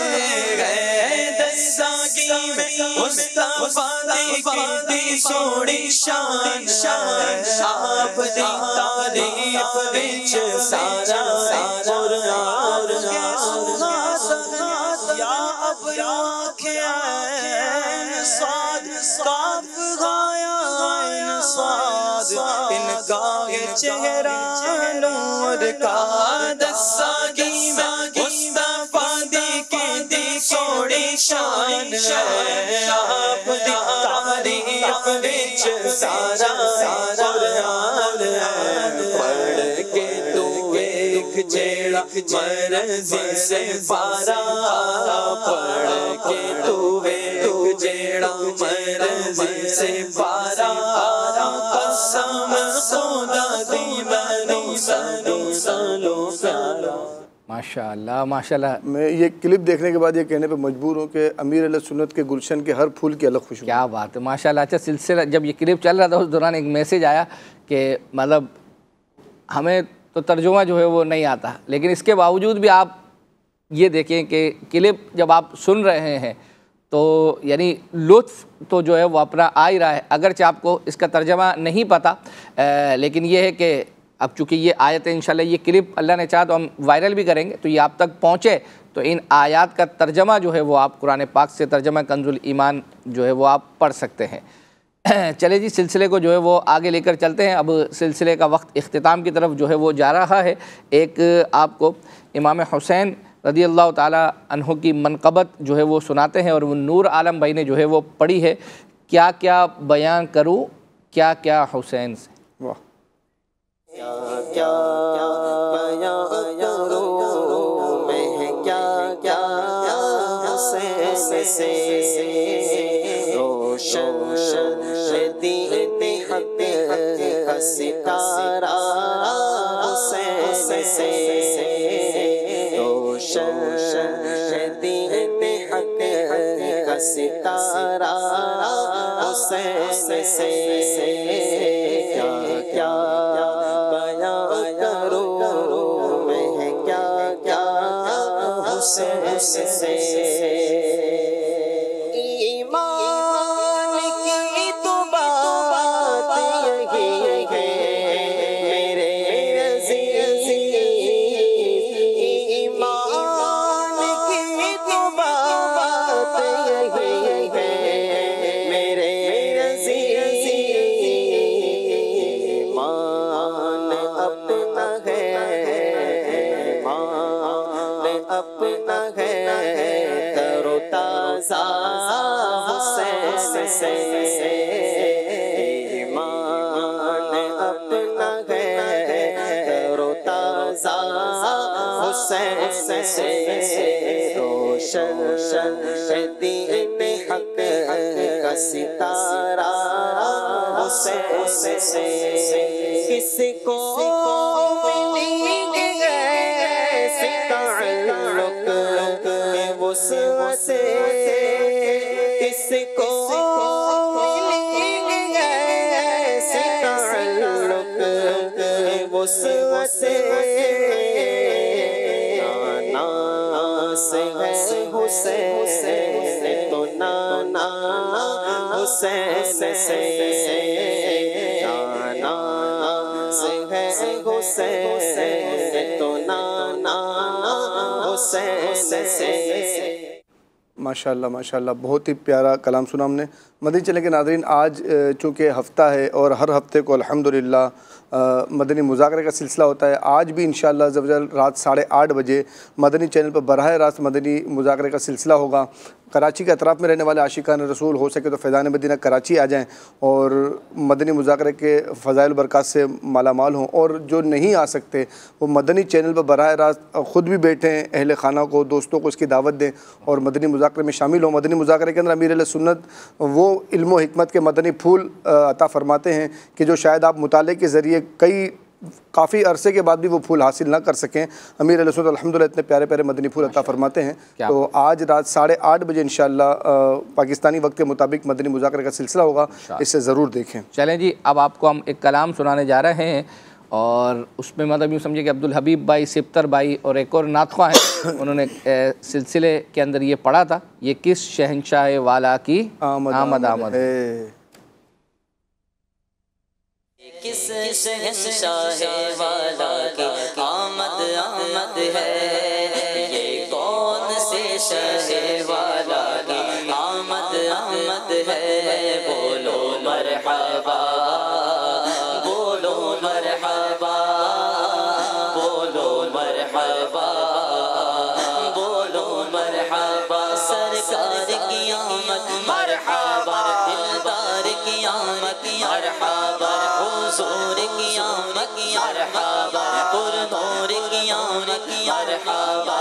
K: گئے، دستاگی میں مصطفیٰ دیکھتی سوڑی شان، آپ دی تعریف وچ سارا قرآن یا ابرو آنکھیں عین صاد کاف غایا عین صاد، ان کا چہرہ نور کا، دستاگی میں مصطفیٰ دیکھتی سوڑی شان ہے، آپ دی تعریف وچ سارا قرآن ہے، پڑھ کے تو ایک جیڑا مرضی سے پارا، پڑھ کے تو ایک جیڑا مرضی سے پارا، قسم خدا دی بنی سالوں پیارا۔
B: ماشاءاللہ ماشاءاللہ،
C: میں یہ کلپ دیکھنے کے بعد یہ کہنے پہ مجبور ہوں کہ امیر علیہ سنت کے گلشن کے ہر پھول کی الگ خوشبو۔
B: کیا بات ہے ماشاءاللہ۔ اچھا سلسلہ جب یہ کلپ چل رہا تھا اس دوران ایک میسیج آیا کہ مطلب ہمیں تو ترجمہ جو ہے وہ نہیں آتا، لیکن اس کے باوجود بھی آپ یہ دیکھیں کہ کلپ جب آپ سن رہے ہیں تو یعنی لطف تو جو ہے وہ اپنا آ ہی رہا ہے، اگرچہ آپ کو اس کا ترجمہ نہیں پتہ، لیکن یہ ہے کہ اب چونکہ یہ آیتیں انشاءاللہ یہ کلپ اللہ نے چاہا تو ہم وائرل بھی کریں گے تو یہ آپ تک پہنچے تو ان آیات کا ترجمہ جو ہے وہ آپ قرآن پاک سے ترجمہ کنز الایمان جو ہے وہ آپ پڑھ سکتے ہیں۔ چلے جی سلسلے کو جو ہے وہ آگے لے کر چلتے ہیں. اب سلسلے کا وقت اختتام کی طرف جو ہے وہ جا رہا ہے. ایک آپ کو امام حسین رضی اللہ تعالیٰ عنہ کی منقبت جو ہے وہ سناتے ہیں، اور وہ نور عالم بھائی نے جو ہے وہ پڑھی ہے. کیا کیا بیان کروں کیا کیا حسین سے.
A: واہ.
K: کیا بیان کروں میں کیا کیا حسین سے، روشن دین حق کا ستارہ حسین سے، روشن دین حق کا ستارہ حسین سے. کیا کیا بیان کروں میں کیا کیا حسین سے. ایمان کی تو بات یہی ہے میرے عزیز، ایمان کی تو بات یہی ہے میرے عزیز. ایمان اپنا ہے، ایمان اپنا ہے، کرو تازہ حسین سے. ایمان اپنا ہے، کرو تازہ حسین سے. روشن دین حق کا ستارہ حسین سے. کس کو ملی ایسی تعلق وسعت سے، کس کو ملی ایسی تعلق وسعت سے. نانا سے ہے حسین تو نانا حسین سے، نانا سے ہے حسین تو نانا حسین سے.
C: ماشاءاللہ ماشاءاللہ، بہت ہی پیارا کلام سنا ہم نے. مدنی چینل کے ناظرین، آج چونکہ ہفتہ ہے اور ہر ہفتے کو الحمدللہ مدنی مذاکرے کا سلسلہ ہوتا ہے. آج بھی انشاءاللہ عز و جل رات 8:30 بجے مدنی چینل پر براہ راست مدنی مذاکرے کا سلسلہ ہوگا. کراچی کے اطراف میں رہنے والے عاشقان رسول ہو سکے تو فیضان مدینہ کراچی آ جائیں اور مدنی مذاکرے کے فضائل برکات سے مالا مال ہوں، اور جو نہیں آ سکتے وہ مدنی چینل پر براہ راست خود بھی بیٹھیں، اہل خانہ کو، دوستوں کو اس کی دعوت دیں اور مدنی مذاکرے میں شامل ہوں. مدنی مذاکرے کے اندر امیر اہل سنت وہ علم و حکمت کے مدنی پھول عطا فرماتے ہیں کہ جو شاید آپ مطالعے کے ذریعے کافی عرصے کے بعد بھی وہ پھول حاصل نہ کر سکیں. امیر علیہ السلام الحمدللہ اتنے پیارے پیارے مدنی پھول عطا فرماتے ہیں. تو آج رات 8:30 بجے انشاءاللہ پاکستانی وقت کے مطابق مدنی مذاکرے کا سلسلہ ہوگا، اسے ضرور دیکھیں.
B: چلیں جی، اب آپ کو ہم ایک کلام سنانے جا رہے ہیں، اور اس میں مطلب یوں سمجھے کہ عبدالحبیب بھائی، سپتر بھائی اور ایک اور ناطخواں ہیں، انہوں نے سلسلے کے اندر یہ پڑھا تھا، یہ کس شہنشاہ والا کی آمد آمد ہے.
K: کس شہنشاہ والا کی آمد آمد ہے، یہ کون سے شہر والا کی آمد آمد ہے. بولو مرحبا، بولو مرحبا، بولو مرحبا، بولو مرحبا. سرکار کی آمد مرحبا، دلدار کی آمد مرحبا، حضور کی آمد مرحبا، پر نور کی آمد مرحبا،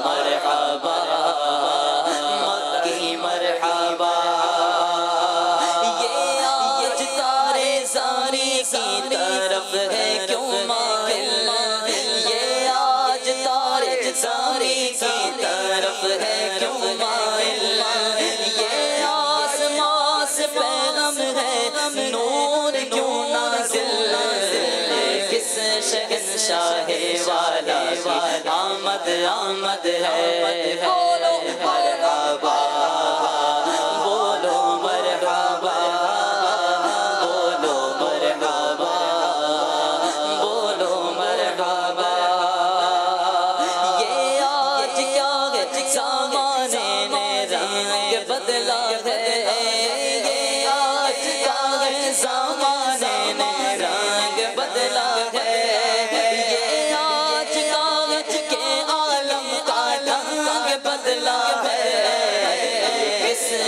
K: مرحبا مکی مرحبا. یہ آج تارے زاری کی طرف ہے کیوں مائل، یہ آج تارے زاری کی طرف ہے کیوں مائل. یہ آسمان سے پیغام ہے نور کیوں نازل، کس شہنشاہ والا کی آمد آمد ہے. بولو مرحبا، بولو مرحبا، بولو مرحبا، بولو مرحبا. یہ آج کیا ہے زمانے نے رنگ بدلا ہے،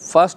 B: 1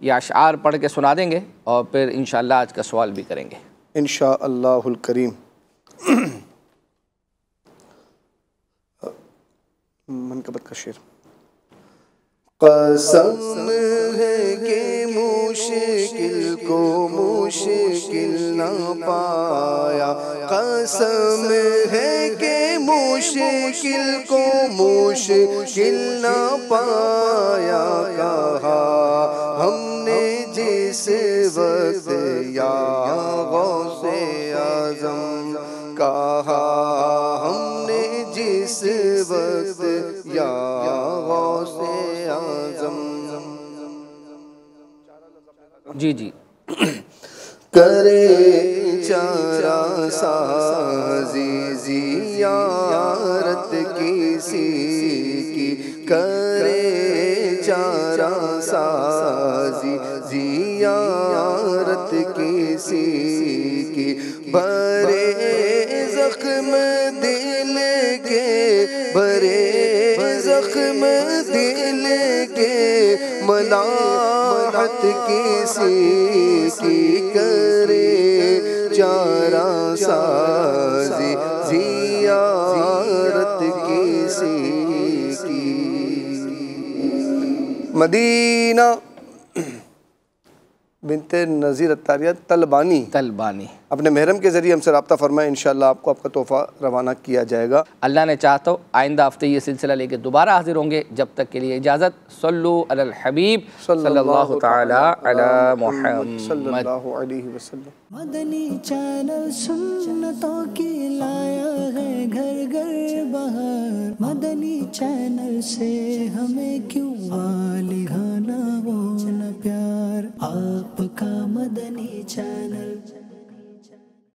B: یہ اشعار پڑھ کے سنا دیں گے اور پھر انشاءاللہ آج کا سوال بھی کریں گے
C: انشاءاللہ الکریم۔ منقبت کا شعر۔
A: قسم ہے کہ مشکل کو مشکل نہ پایا، قسم ہے کہ مشکل کو مشکل نہ پایا، کہا ہم نے جس وقت یا غوث اعظم، کہا ہم نے جس وقت یا غوث اعظم۔
B: جی جی
A: کرے چارہ سازی زیارت کسی کی، کرے چارہ سازی زیارت کسی کی، بھرے زخم دل کے، بھرے زخم دل کے، ملاحت کسی کی، کرے چارہ سازی زیارت کسی کی۔
C: مدینہ بنت نذیر اتاریہ طلبانی اپنے محرم کے ذریعے ہم سے رابطہ فرمائیں، انشاءاللہ آپ کو آپ کا تحفہ روانہ کیا جائے گا۔
B: اللہ نے چاہا تو آئندہ ہفتے یہ سلسلہ لے کے دوبارہ حاضر ہوں گے، جب تک کے لیے اجازت۔ صلو علی الحبیب صلی اللہ تعالی علی محمد
C: صلی اللہ علیہ وسلم۔
L: مدنی چینل سنتوں کی لایا ہے گھر گھر بہار، مدنی چینل سے ہمیں کیوں لگانا وہ نہ پیار، آپ کا مدنی چینل۔